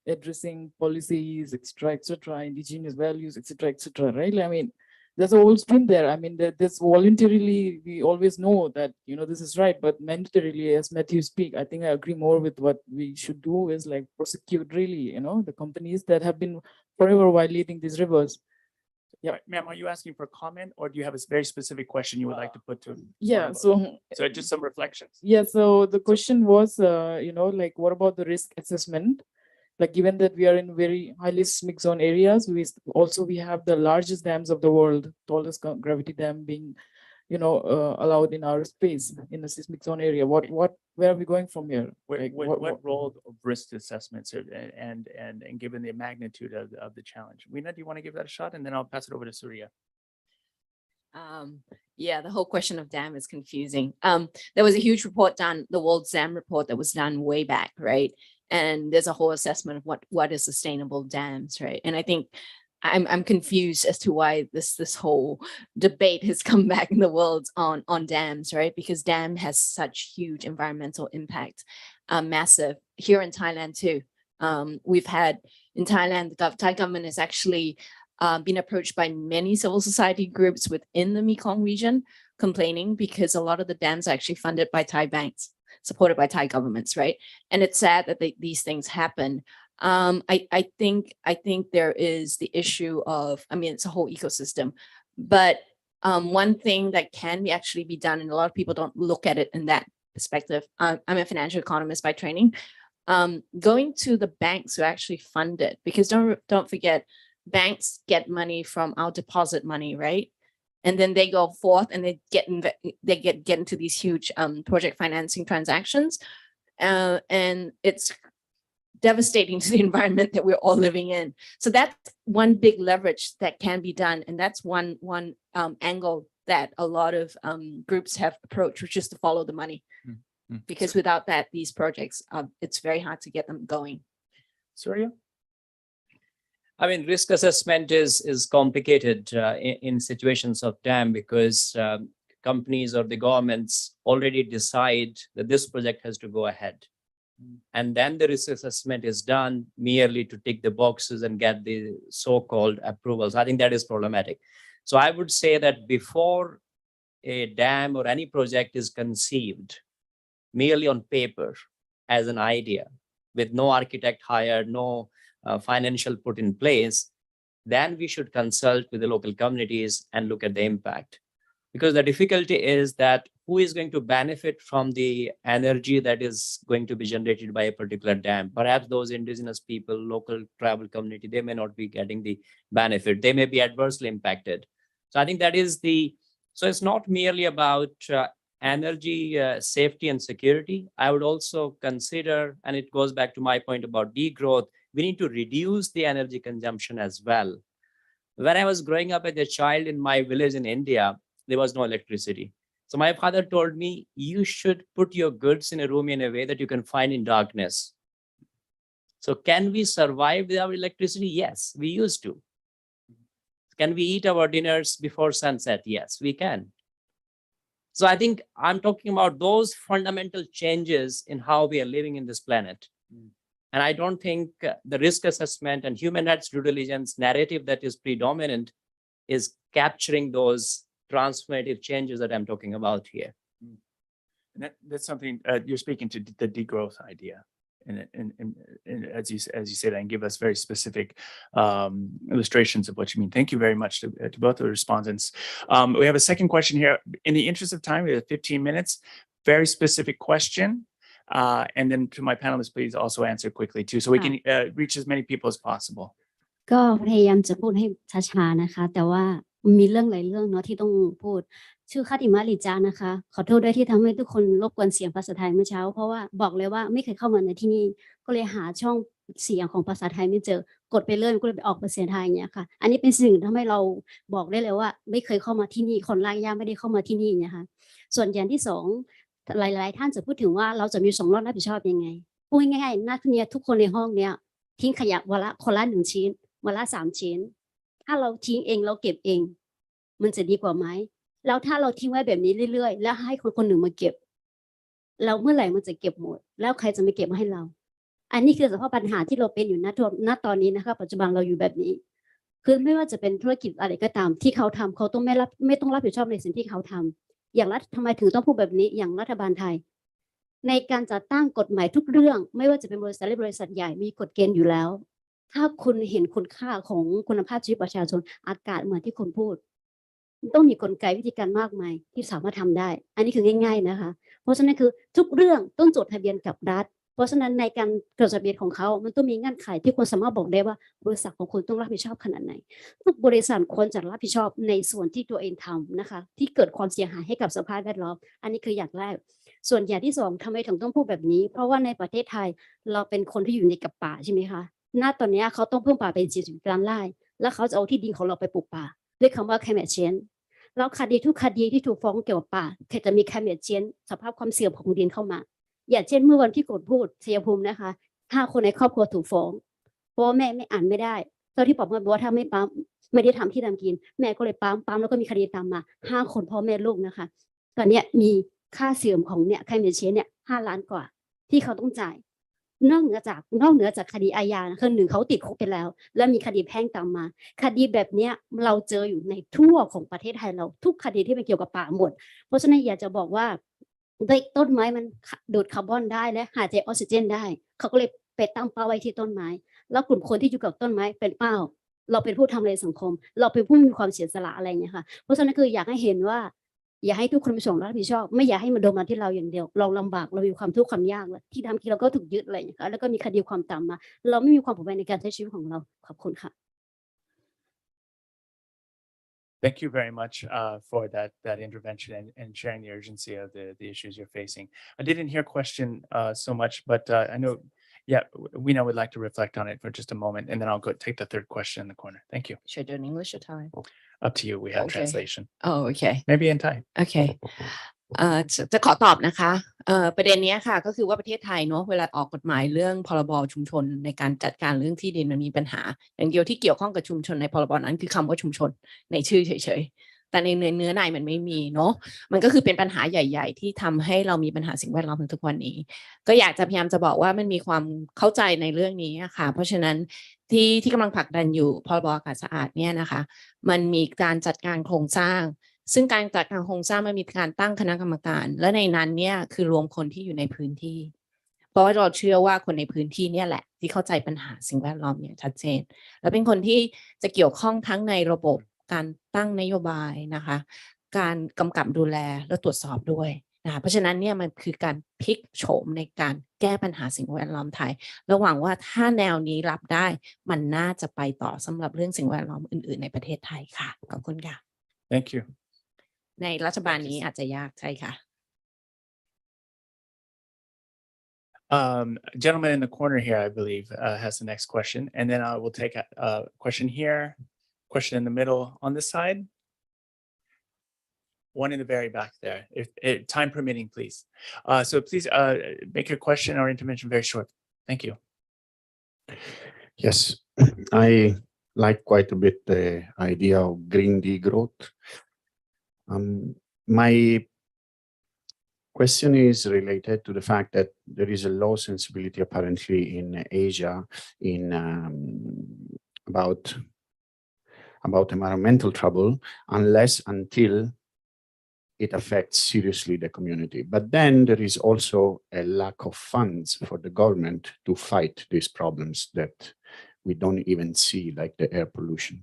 addressing policies, et cetera, indigenous values, et cetera, right? I mean, there's always been there. I mean, there's voluntarily, we always know that, this is right, but mandatorily, as Matthew speak, I think I agree more with what we should do is like prosecute really, the companies that have been forever violating these rivers. Yeah, ma'am, are you asking for comment, or do you have a very specific question you would like to put to? Yeah, so just some reflections. Yeah, so the question was, like, what about the risk assessment? Like, given that we are in very highly seismic zone areas, we have the largest dams of the world, tallest gravity dam being, allowed in our space in the seismic zone area. Where are we going from here? What role of risk assessments and given the magnitude of the challenge? Weena, do you want to give that a shot, and then I'll pass it over to Surya. Yeah, the whole question of dam is confusing. There was a huge report done, the World Dam report that was done way back, right? And there's a whole assessment of what is sustainable dams, right? And I think I'm confused as to why this whole debate has come back in the world on dams, right? Because dam has such huge environmental impact, massive. Here in Thailand too, we've had in Thailand, the Thai government has actually been approached by many civil society groups within the Mekong region complaining because a lot of the dams are actually funded by Thai banks, supported by Thai governments, right? And it's sad that these things happen. I think there is the issue of, I mean, it's a whole ecosystem, but one thing that can actually be done, and a lot of people don't look at it in that perspective. I'm a financial economist by training. Going to the banks who actually fund it, because don't forget, banks get money from our deposit money, right? And then they go forth and they get into these huge project financing transactions. And it's devastating to the environment that we're all living in. So that's one big leverage that can be done. And that's one angle that a lot of groups have approached, which is to follow the money. Because without that, these projects, it's very hard to get them going. Surya? I mean, risk assessment is complicated in situations of dam because companies or the governments already decide that this project has to go ahead. And then the risk assessment is done merely to tick the boxes and get the so-called approvals. I think that is problematic. So I would say that before a dam or any project is conceived, merely on paper as an idea, with no architect hired, no financial put in place, then we should consult with the local communities and look at the impact. Because the difficulty is that who is going to benefit from the energy that is going to be generated by a particular dam? Perhaps those indigenous people, local tribal community, they may not be getting the benefit. They may be adversely impacted. So I think that is so it's not merely about energy safety and security. I would also consider, and it goes back to my point about degrowth, we need to reduce the energy consumption as well. When I was growing up as a child in my village in India, there was no electricity. So my father told me, you should put your goods in a room in a way that you can find in darkness. So can we survive without electricity? Yes, we used to. Can we eat our dinners before sunset? Yes, we can. So I think I'm talking about those fundamental changes in how we are living in this planet. And I don't think the risk assessment and human rights due diligence narrative that is predominant is capturing those transformative changes that I'm talking about here. And that's something you're speaking to, the degrowth idea. And as you said, and give us very specific illustrations of what you mean. Thank you very much to both the respondents. We have a second question here. In the interest of time, we have 15 minutes, very specific question. And then to my panelists, please also answer quickly too, so we can reach as many people as possible. ก็พยายามจะพูดให้ช้าๆนะคะแต่ว่ามีเรื่องหลายเรื่องเนาะที่ต้องพูดชื่อคาติมาลิจานะคะขอโทษด้วยที่ทำให้ทุกคนรบกวนเสียงภาษาไทยเมื่อเช้าเพราะว่าบอกเลยว่าไม่เคยเข้ามาในที่นี่ก็เลยหาช่องเสียงของภาษาไทยไม่เจอกดไปเรื่อยก็เลยไปออกภาษาไทยอย่างเงี้ยค่ะอันนี้เป็นสิ่งที่ทำให้เราบอกได้เลยว่าไม่เคยเข้ามาที่นี่คนรากหญ้าไม่ได้เข้ามาที่นี่นะคะส่วนอย่างที่สองหลายๆท่านจะพูดถึงว่าเราจะมี2รอบรับผิดชอบยังไงพูดง่ายๆนักเรียนทุกคนในห้องเนี้ยทิ้งขยะวันละคนละ1ชิ้นวันละ3ชิ้นถ้าเราทิ้งเองเราเก็บเองมันจะดีกว่าไหมแล้วถ้าเราทิ้งไว้แบบนี้เรื่อยๆแล้วให้คนคนหนึ่งมาเก็บเราเมื่อไหร่มันจะเก็บหมดแล้วใครจะไม่เก็บมาให้เราอันนี้คือสภาพปัญหาที่เราเป็นอยู่ณตอนนี้นะคะปัจจุบันเราอยู่แบบนี้คือไม่ว่าจะเป็นธุรกิจอะไรก็ตามที่เขาทำเขาต้องไม่ต้องรับผิดชอบในสิ่งที่เขาทำอย่างรัฐทำไมถึงต้องพูดแบบนี้อย่างรัฐบาลไทยในการจัดตั้งกฎหมายทุกเรื่องไม่ว่าจะเป็นบริษัทเล็กบริษัทใหญ่มีกฎเกณฑ์อยู่แล้วถ้าคุณเห็นคุณค่าของคุณภาพชีวิตประชาชนอากาศเหมือนที่คุณพูดต้องมีกลไกวิธีการมากมายที่สามารถทำได้อันนี้คือง่ายๆนะคะเพราะฉะนั้นคือทุกเรื่องต้องจดทะเบียนกับรัฐเพราะฉะนั้นในการจดทะเบียนของเขามันต้องมีเงื่อนไขที่คุณสามารถบอกได้ว่าบริษัทของคุณต้องรับผิดชอบขนาดไหนทุกบริษัทควรจะรับผิดชอบในส่วนที่ตัวเองทำนะคะที่เกิดความเสียหายให้กับสภาพแวดล้อมอันนี้คืออย่างแรกส่วนอย่างที่สองทำไมถึงต้องพูดแบบนี้เพราะว่าในประเทศไทยเราเป็นคนที่อยู่ในกับป่าใช่ไหมคะณตอนนี้เขาต้องเพิ่มป่าเป็น40 ล้านไร่แล้วเขาจะเอาที่ดินของเราไปปลูกป่าด้วยคำว่า climate change แล้วคดีทุกคดีที่ถูกฟ้องเกี่ยวกับป่าจะมี climate change สภาพความเสื่อมของดินเข้ามาอย่างเช่นเมื่อวันที่กดพูดชัยภูมินะคะ5 คนในครอบครัวถูกฟ้องเพราะว่าแม่ไม่อ่านไม่ได้ตอนที่บอกว่าถ้าไม่ปั๊มไม่ได้ทำที่ทำกินแม่ก็เลยปั๊มแล้วก็มีคดีตามมา5 คนพ่อแม่ลูกนะคะตอนนี้มีค่าเสื่อมของเนี่ย climate change เนี่ย5 ล้านกว่าที่เขาต้องจ่ายนอกเหนือจากคดีอาญาคือ1เขาติดคุกไปแล้วแล้วมีคดีแพ่งตามมาคดีแบบเนี้ยเราเจออยู่ในทั่วของประเทศไทยเราทุกคดีที่เป็นเกี่ยวกับป่าหมดเพราะฉะนั้นอยากจะบอกว่าต้นไม้มันดูดคาร์บอนได้และหายใจออกซิเจนได้เขาก็เลยไปตั้งเป้าไว้ที่ต้นไม้แล้วกลุ่มคนที่อยู่กับต้นไม้เป็นเป้าเราเป็นผู้ทำอะไรสังคมเราเป็นผู้มีความเสียสละอะไรอย่างเงี้ยค่ะเพราะฉะนั้นคืออยากให้เห็นว่าอย่าให้ทุกคนมีส่วนรับผิดชอบไม่อยากให้มันโดนมาที่เราอย่างเดียวเราลำบากเรามีความทุกข์ความยากแล้วที่ทำที่เราก็ถูกยึดอะไรอย่างเงี้ยแล้วก็มีคดีความตามมาเราไม่มีความปลอดภัยในการใช้ชีวิตของเราขอบคุณค่ะ Thank you very much for that intervention and sharing the urgency of the issues you're facing. I didn't hear question so much, but I know, yeah, we know would like to reflect on it for just a moment, and then I'll go take the third question in the corner. Thank you. Should I do in English or Thai? Up to you. We have Okay. translation. Oh, okay. Maybe in Thai. โอเคจะขอตอบนะคะประเด็นเนี้ยค่ะก็คือว่าประเทศไทยเนาะเวลาออกกฎหมายเรื่องพรบชุมชนในการจัดการเรื่องที่ดินมันมีปัญหาอย่างเดียวที่เกี่ยวข้องกับชุมชนในพรบนั้นคือคำว่าชุมชนในชื่อเฉยๆแต่ในเนื้อในมันไม่มีเนาะมันก็คือเป็นปัญหาใหญ่ๆที่ทำให้เรามีปัญหาสิ่งแวดล้อมถึงทุกวันนี้ก็อยากจะพยายามจะบอกว่ามันมีความเข้าใจในเรื่องนี้ค่ะเพราะฉะนั้นที่กำลังผลักดันอยู่พรบอากาศสะอาดเนี่ยนะคะมันมีการจัดการโครงสร้างซึ่งการจัดการโครงสร้างมันมีการตั้งคณะกรรมการและในนั้นเนี่ยคือรวมคนที่อยู่ในพื้นที่เพราะว่าเราเชื่อว่าคนในพื้นที่เนี่ยแหละที่เข้าใจปัญหาสิ่งแวดล้อมอย่างชัดเจนและเป็นคนที่จะเกี่ยวข้องทั้งในระบบการตั้งนโยบายนะคะการกำกับดูแลและตรวจสอบด้วยนะคะเพราะฉะนั้นเนี่ยมันคือการพลิกโฉมในการแก้ปัญหาสิ่งแวดล้อมไทยระหวังว่าถ้าแนวนี้รับได้มันน่าจะไปต่อสำหรับเรื่องสิ่งแวดล้อมอื่นๆในประเทศไทยค่ะขอบคุณค่ะ Thank you. ในรัฐบาลนี้อาจจะยากใช่ค่ะ Gentleman in the corner here, I believe, has the next question, and then I will take a question here, question in the middle on this side, one in the very back there, if time permitting, please. So please make your question or intervention very short. Thank you. Yes, I like quite a bit the idea of green degrowth. My question is related to the fact that there is a low sensibility apparently in Asia in about environmental trouble until it affects seriously the community. But then there is also a lack of funds for the government to fight these problems that we don't even see, like the air pollution.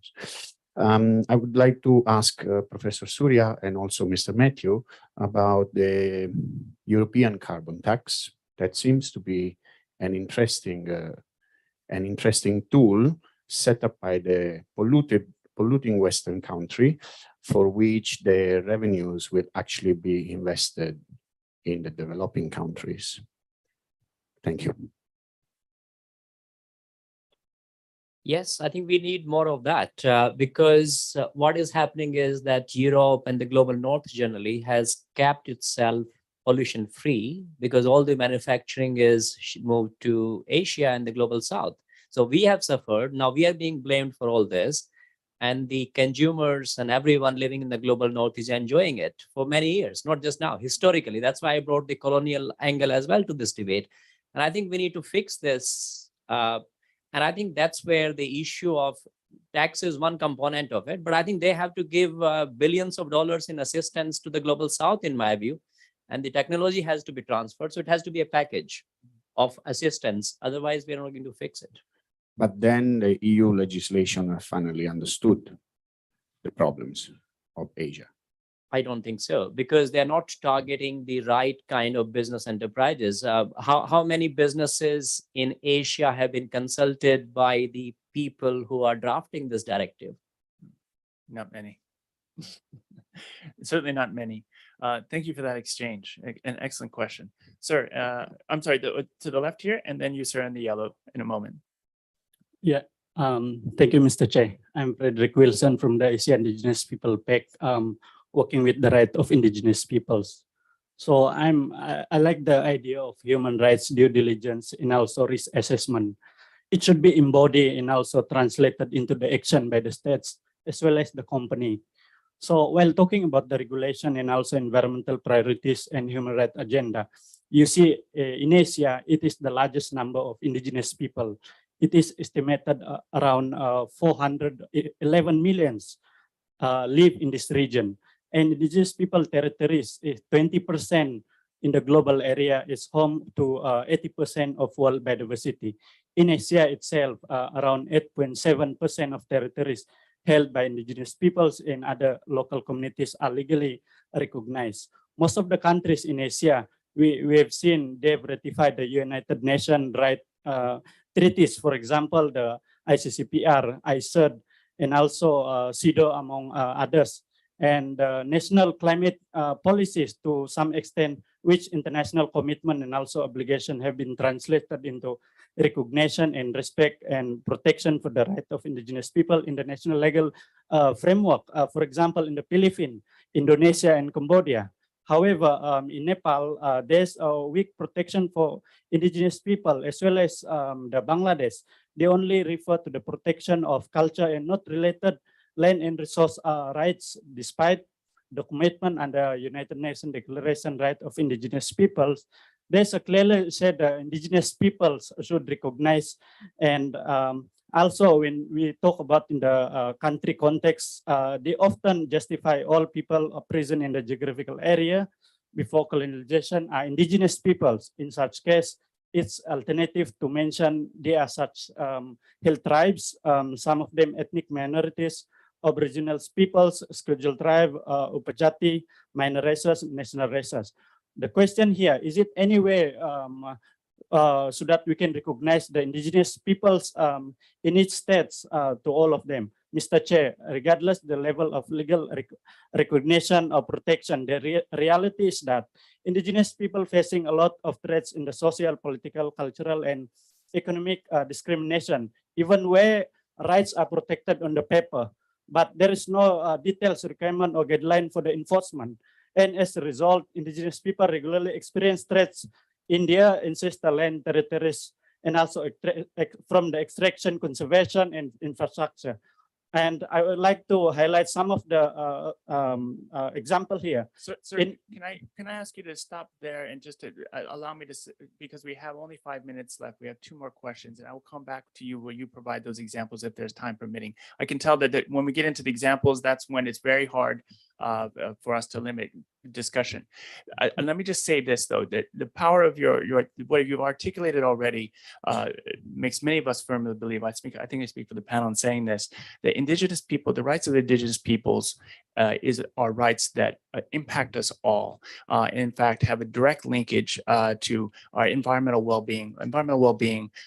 I would like to ask Professor Surya and also Mr. Matthew about the European carbon tax. That seems to be an interesting tool set up by the polluting Western country, for which the revenues will actually be invested in the developing countries. Thank you. Yes, I think we need more of that because what is happening is that Europe and the global north generally has kept itself pollution free because all the manufacturing is moved to Asia and the global south. So we have suffered. Now we are being blamed for all this. And the consumers and everyone living in the global north is enjoying it for many years, not just now, historically. That's why I brought the colonial angle as well to this debate. And I think we need to fix this. And I think that's where the issue of tax is one component of it. But I think they have to give billions of dollars in assistance to the global south, in my view. And the technology has to be transferred. So it has to be a package of assistance. Otherwise, we're not going to fix it. But then the EU legislation has finally understood the problems of Asia. I don't think so, because they're not targeting the right kind of business enterprises. How many businesses in Asia have been consulted by the people who are drafting this directive? Not many. Certainly not many. Thank you for that exchange. An excellent question. Sir, I'm sorry, to the left here, and then you, sir, in the yellow in a moment. Yeah, thank you, Mr. Chair. I'm Frederick Wilson from the Asia Indigenous People PAC, working with the right of indigenous peoples. So I like the idea of human rights due diligence and also risk assessment. It should be embodied and also translated into the action by the states as well as the company. So while talking about the regulation and also environmental priorities and human rights agenda, you see in Asia, it is the largest number of indigenous people. It is estimated around 411 millions live in this region. And indigenous people territories is 20% in the global area is home to 80% of world biodiversity. In Asia itself, around 8.7% of territories held by indigenous peoples and other local communities are legally recognized. Most of the countries in Asia, we have seen they've ratified the United Nations right treaties, for example, the ICCPR, ICED, and also CEDAW among others. And national climate policies to some extent, which international commitment and also obligation have been translated into recognition and respect and protection for the right of indigenous people in the national legal framework. For example, in the Philippines, Indonesia, and Cambodia. However, in Nepal, there's a weak protection for indigenous people as well as the Bangladesh. They only refer to the protection of culture and not related land and resource rights, despite the commitment under United Nations Declaration Right of Indigenous Peoples. There's a clearly said indigenous peoples should recognize, and also when we talk about in the country context, they often justify all people present in the geographical area before colonization are indigenous peoples. In such case, it's alternative to mention they are such hill tribes, some of them ethnic minorities, Aboriginal peoples, scheduled tribe, Upajati, minor races, national races. The question here, is it any way so that we can recognize the indigenous peoples in each states to all of them? Mr. Chair, regardless the level of legal recognition or protection, the reality is that indigenous people facing a lot of threats in the social, political, cultural, and economic discrimination, even where rights are protected on the paper, but there is no details, requirement, or guideline for the enforcement. And as a result, indigenous people regularly experience threats in their ancestral land territories and also from the extraction, conservation, and infrastructure. And I would like to highlight some of the example here. Sir, can I ask you to stop there and just to allow me to, because we have only 5 minutes left. We have 2 more questions, and I will come back to you where you provide those examples if there's time permitting. I can tell that when we get into the examples, that's when it's very hard for us to limit discussion. And let me just say this though, that the power of what you've articulated already makes many of us firmly believe, I think I speak for the panel in saying this, that indigenous people, the rights of the indigenous peoples are rights that impact us all. And in fact, have a direct linkage to our environmental well-being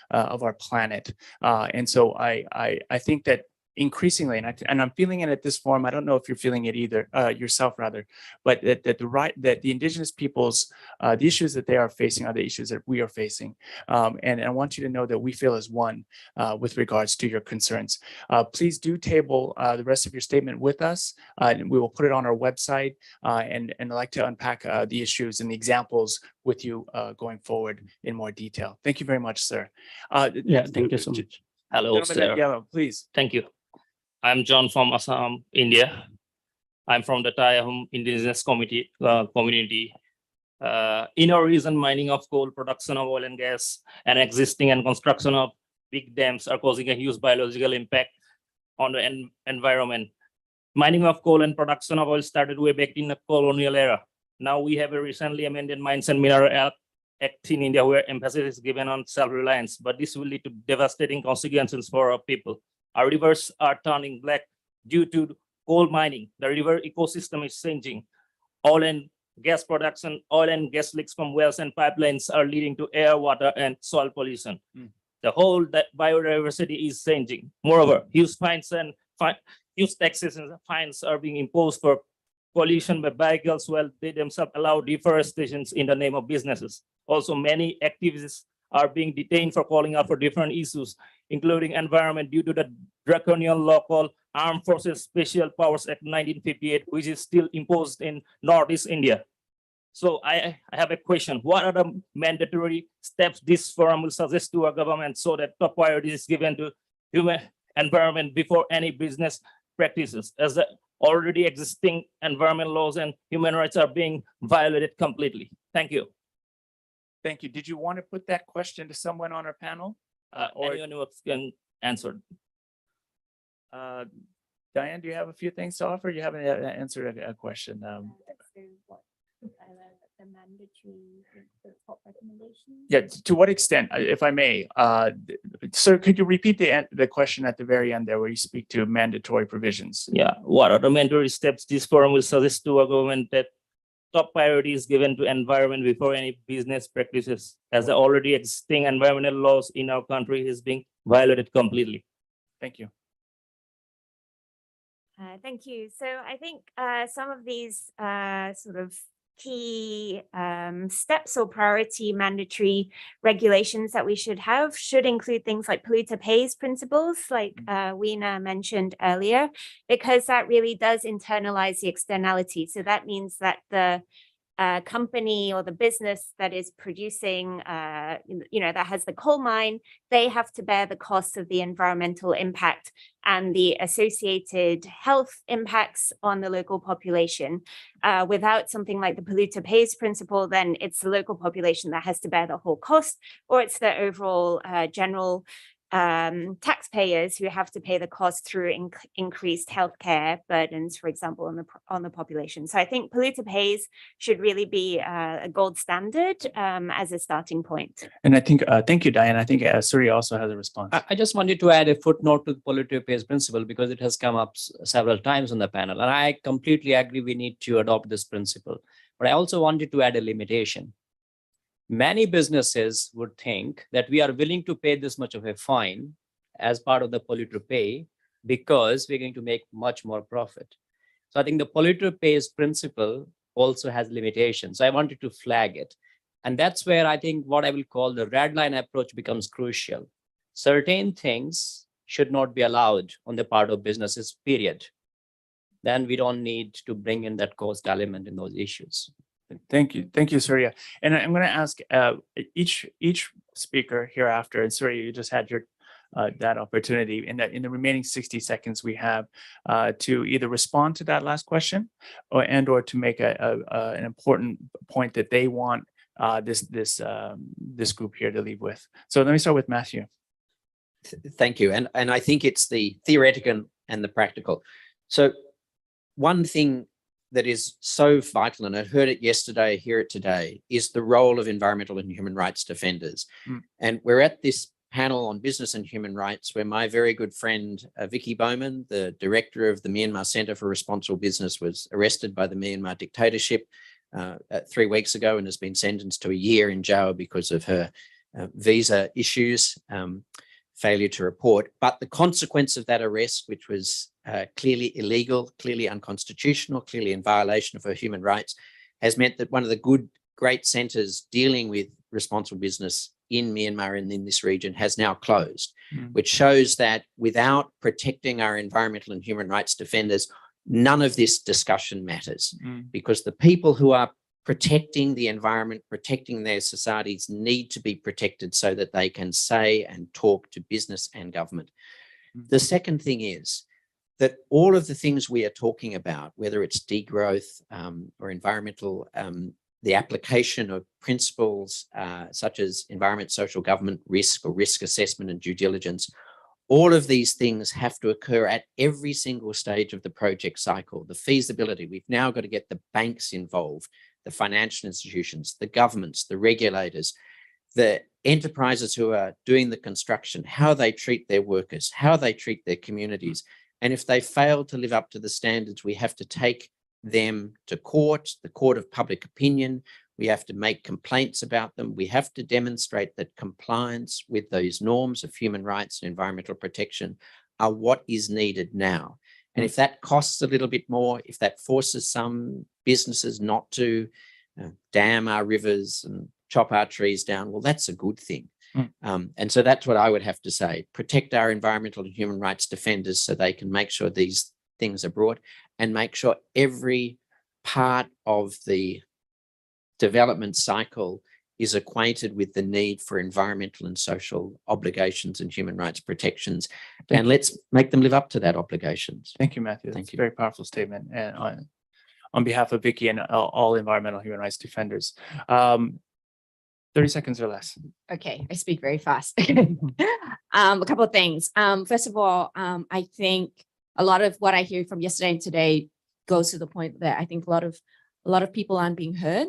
of our planet. And so I think that increasingly, and I'm feeling it at this forum. I don't know if you're feeling it either yourself, rather, but that the indigenous peoples, the issues that they are facing are the issues that we are facing, and I want you to know that we feel as one with regards to your concerns. Please do table the rest of your statement with us, and we will put it on our website. And I'd like to unpack the issues and the examples with you going forward in more detail. Thank you very much, sir. Yeah, thank you so much. Hello, sir. Yeah, please. Thank you. I'm John from Assam, India. I'm from the Tayahum Indigenous community. In our region, mining of coal, production of oil and gas, and existing and construction of big dams are causing a huge biological impact on the environment. Mining of coal and production of oil started way back in the colonial era. Now we have a recently amended Mines and Mineral Act in India where emphasis is given on self-reliance, but this will lead to devastating consequences for our people. Our rivers are turning black due to coal mining. The river ecosystem is changing. Oil and gas production, oil and gas leaks from wells and pipelines are leading to air, water, and soil pollution. The whole biodiversity is changing. Moreover, huge fines and huge taxes and fines are being imposed for pollution by vehicles while they themselves allow deforestation in the name of businesses. Also, many activists are being detained for calling out for different issues, including environment, due to the draconian law called Armed Forces Special Powers Act 1958, which is still imposed in Northeast India. So I have a question. What are the mandatory steps this forum will suggest to our government so that top priority is given to human environment before any business practices, as the already existing environmental laws and human rights are being violated completely? Thank you. Thank you. Did you want to put that question to someone on our panel? Or anyone who can answer. Diane, do you have a few things to offer? You haven't answered a question. The mandatory, the top recommendation. Yeah, to what extent, if I may, sir, could you repeat the question at the very end there where you speak to mandatory provisions? Yeah, what are the mandatory steps this forum will suggest to our government that top priority is given to environment before any business practices, as the already existing environmental laws in our country is being violated completely? Thank you. Thank you. So I think some of these sort of key steps or priority mandatory regulations that we should have should include things like polluter pays principles, like Weena mentioned earlier, because that really does internalize the externality. So that means that the company or the business that is producing, that has the coal mine, they have to bear the costs of the environmental impact and the associated health impacts on the local population. Without something like the polluter pays principle, then it's the local population that has to bear the whole cost, or it's the overall general taxpayers who have to pay the cost through increased healthcare burdens, for example, on the population. So I think polluter pays should really be a gold standard as a starting point. And I think, thank you, Diane. I think Surya also has a response. I just wanted to add a footnote to the polluter pays principle because it has come up several times on the panel. And I completely agree we need to adopt this principle. But I also wanted to add a limitation. Many businesses would think that we are willing to pay this much of a fine as part of the polluter pay because we're going to make much more profit. So I think the polluter pays principle also has limitations. So I wanted to flag it. And that's where I think what I will call the red line approach becomes crucial. Certain things should not be allowed on the part of businesses, period. Then we don't need to bring in that cost element in those issues. Thank you, Surya. And I'm going to ask each speaker hereafter, and Surya, you just had your that opportunity. In the remaining 60 seconds we have to either respond to that last question, or to make an important point that they want this group here to leave with. So let me start with Matthew. Thank you, and I think it's the theoretical and the practical. So one thing that is so vital, and I heard it yesterday, I hear it today, is the role of environmental and human rights defenders. And we're at this panel on business and human rights where my very good friend, Vicky Bowman, the director of the Myanmar Center for Responsible Business, was arrested by the Myanmar dictatorship 3 weeks ago and has been sentenced to a year in jail because of her visa issues, failure to report. But the consequence of that arrest, which was clearly illegal, clearly unconstitutional, clearly in violation of her human rights, has meant that one of the great centers dealing with responsible business in Myanmar and in this region has now closed, which shows that without protecting our environmental and human rights defenders, none of this discussion matters, because the people who are protecting the environment, protecting their societies need to be protected so that they can say and talk to business and government. The second thing is that all of the things we are talking about, whether it's degrowth or environmental, the application of principles such as environment, social government, risk or risk assessment and due diligence, all of these things have to occur at every single stage of the project cycle. The feasibility, we've now got to get the banks involved, the financial institutions, the governments, the regulators, the enterprises who are doing the construction, how they treat their workers, how they treat their communities. And if they fail to live up to the standards, we have to take them to court, the court of public opinion. We have to make complaints about them. We have to demonstrate that compliance with those norms of human rights and environmental protection are what is needed now. And if that costs a little bit more, if that forces some businesses not to dam our rivers and chop our trees down, well, that's a good thing. And so that's what I would have to say. Protect our environmental and human rights defenders so they can make sure these things are brought, and make sure every part of the development cycle is acquainted with the need for environmental and social obligations and human rights protections. And let's make them live up to that obligations. Thank you, Matthew. That's a very powerful statement. And on behalf of Vicky and all environmental human rights defenders, 30 seconds or less. Okay, I speak very fast. A couple of things. First of all, I think a lot of what I hear from yesterday and today goes to the point that I think a lot of people aren't being heard.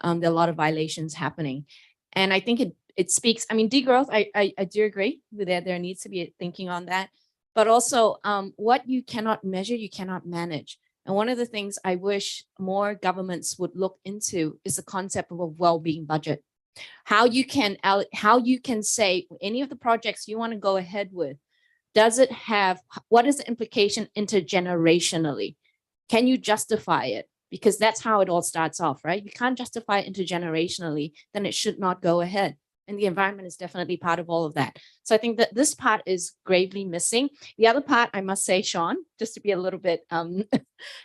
There are a lot of violations happening. And I think it speaks, I mean, degrowth, I do agree with that. There needs to be a thinking on that. But also what you cannot measure, you cannot manage. And one of the things I wish more governments would look into is the concept of a well-being budget. How you can say any of the projects you want to go ahead with, does it have, what is the implication intergenerationally? Can you justify it? Because that's how it all starts off, right? You can't justify it intergenerationally, then it should not go ahead. And the environment is definitely part of all of that. So I think that this part is gravely missing. The other part, I must say, Sean, just to be a little bit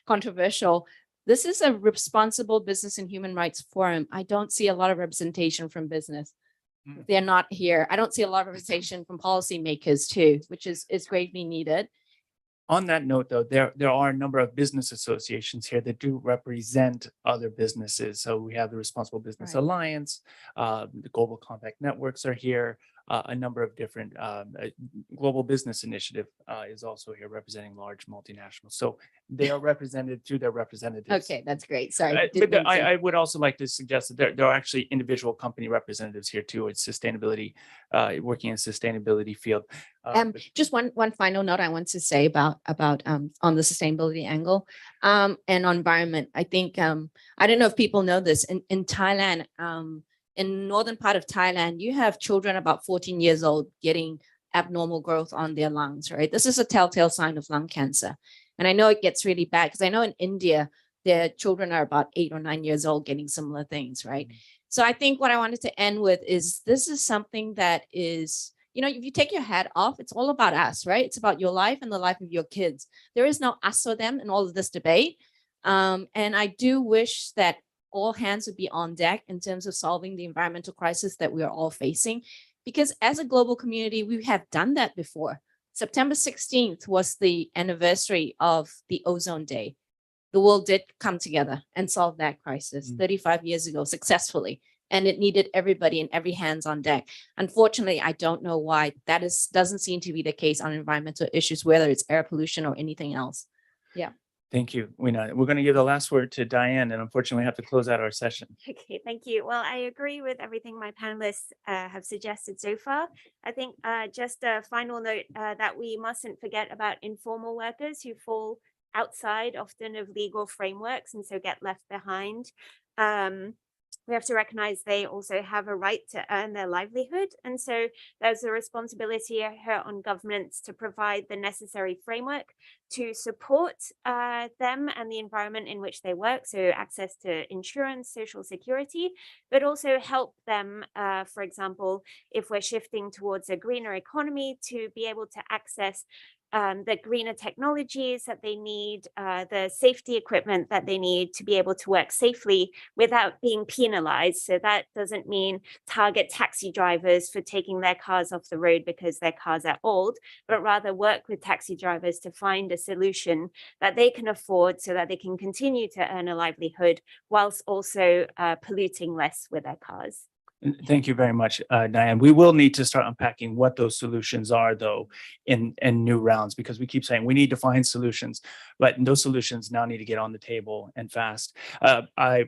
controversial, this is a responsible business and human rights forum. I don't see a lot of representation from business. They're not here. I don't see a lot of representation from policymakers too, which is gravely needed. On that note, though, there are a number of business associations here that do represent other businesses. So we have the Responsible Business Right. Alliance, the Global Compact Networks are here. A number of different Global Business Initiative is also here representing large multinationals. So they are represented through their representatives. Okay, that's great. Sorry. But I would also like to suggest that there are actually individual company representatives here too. It's sustainability, working in sustainability field. Just one final note I want to say about on the sustainability angle and on environment. I think I don't know if people know this in Thailand, in northern part of Thailand, you have children about 14 years old getting abnormal growth on their lungs, right? This is a telltale sign of lung cancer. And I know it gets really bad because I know in India, their children are about 8 or 9 years old getting similar things, right? So I think what I wanted to end with is this is something that is, you know, if you take your hat off, it's all about us, right? It's about your life and the life of your kids. There is no us or them in all of this debate. And I do wish that all hands would be on deck in terms of solving the environmental crisis that we are all facing. Because as a global community, we have done that before. September 16th was the anniversary of the ozone day. The world did come together and solve that crisis 35 years ago successfully. And it needed everybody and every hands on deck. Unfortunately, I don't know why that doesn't seem to be the case on environmental issues, whether it's air pollution or anything else. Yeah. Thank you, Weena. We're going to give the last word to Diane, and unfortunately we have to close out our session. Okay, thank you. Well, I agree with everything my panelists have suggested so far. I think just a final note that we mustn't forget about informal workers who fall outside often of legal frameworks and so get left behind. We have to recognize they also have a right to earn their livelihood. And so there's a responsibility here on governments to provide the necessary framework to support them and the environment in which they work. So access to insurance, social security, but also help them, for example, if we're shifting towards a greener economy, to be able to access the greener technologies that they need, the safety equipment that they need to be able to work safely without being penalized. So that doesn't mean target taxi drivers for taking their cars off the road because their cars are old, but rather work with taxi drivers to find a solution that they can afford so that they can continue to earn a livelihood whilst also polluting less with their cars. Thank you very much, Diane. We will need to start unpacking what those solutions are, though, in new rounds, because we keep saying we need to find solutions, but those solutions now need to get on the table and fast. I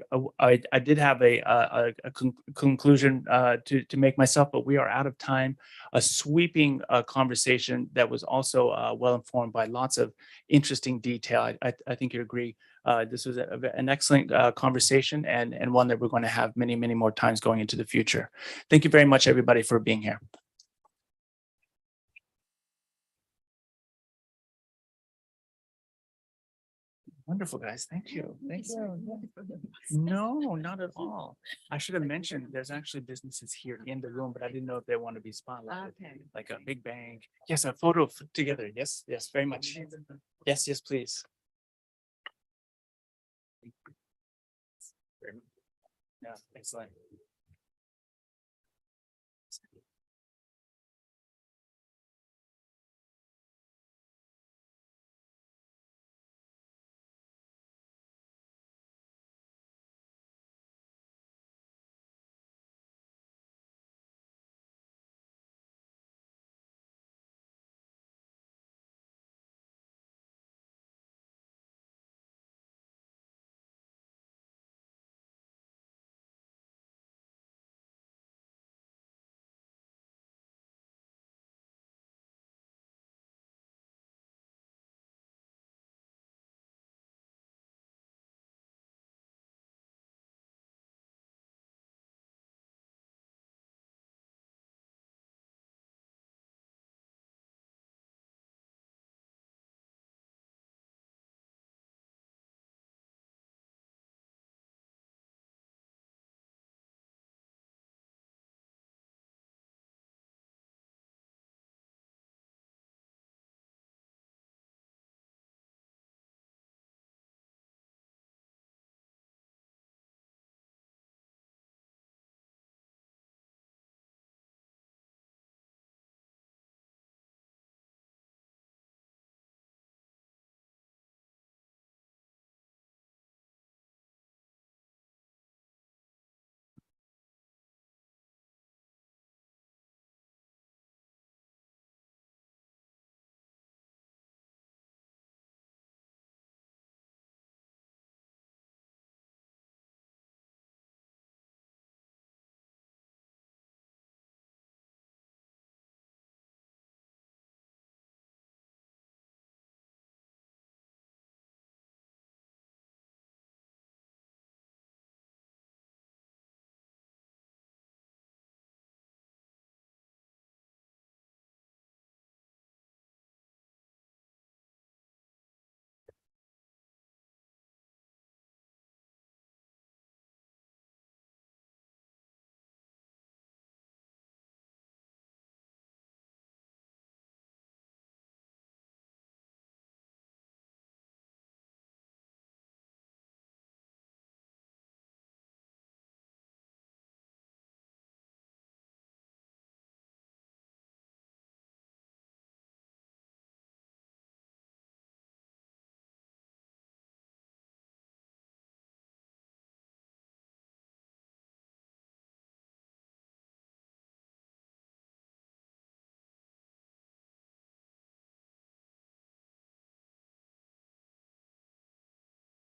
did have a conclusion to make myself, but we are out of time. A sweeping conversation that was also well informed by lots of interesting detail. I think you agree. This was an excellent conversation and one that we're going to have many, many more times going into the future. Thank you very much, everybody, for being here. Wonderful, guys. Thank you. Thank you. No, not at all. I should have mentioned there's actually businesses here in the room, but I didn't know if they want to be spotlighted. Okay. Like a big bang. Yes, a photo together. Yes, yes, very much. Yes, yes, please. Yeah, excellent.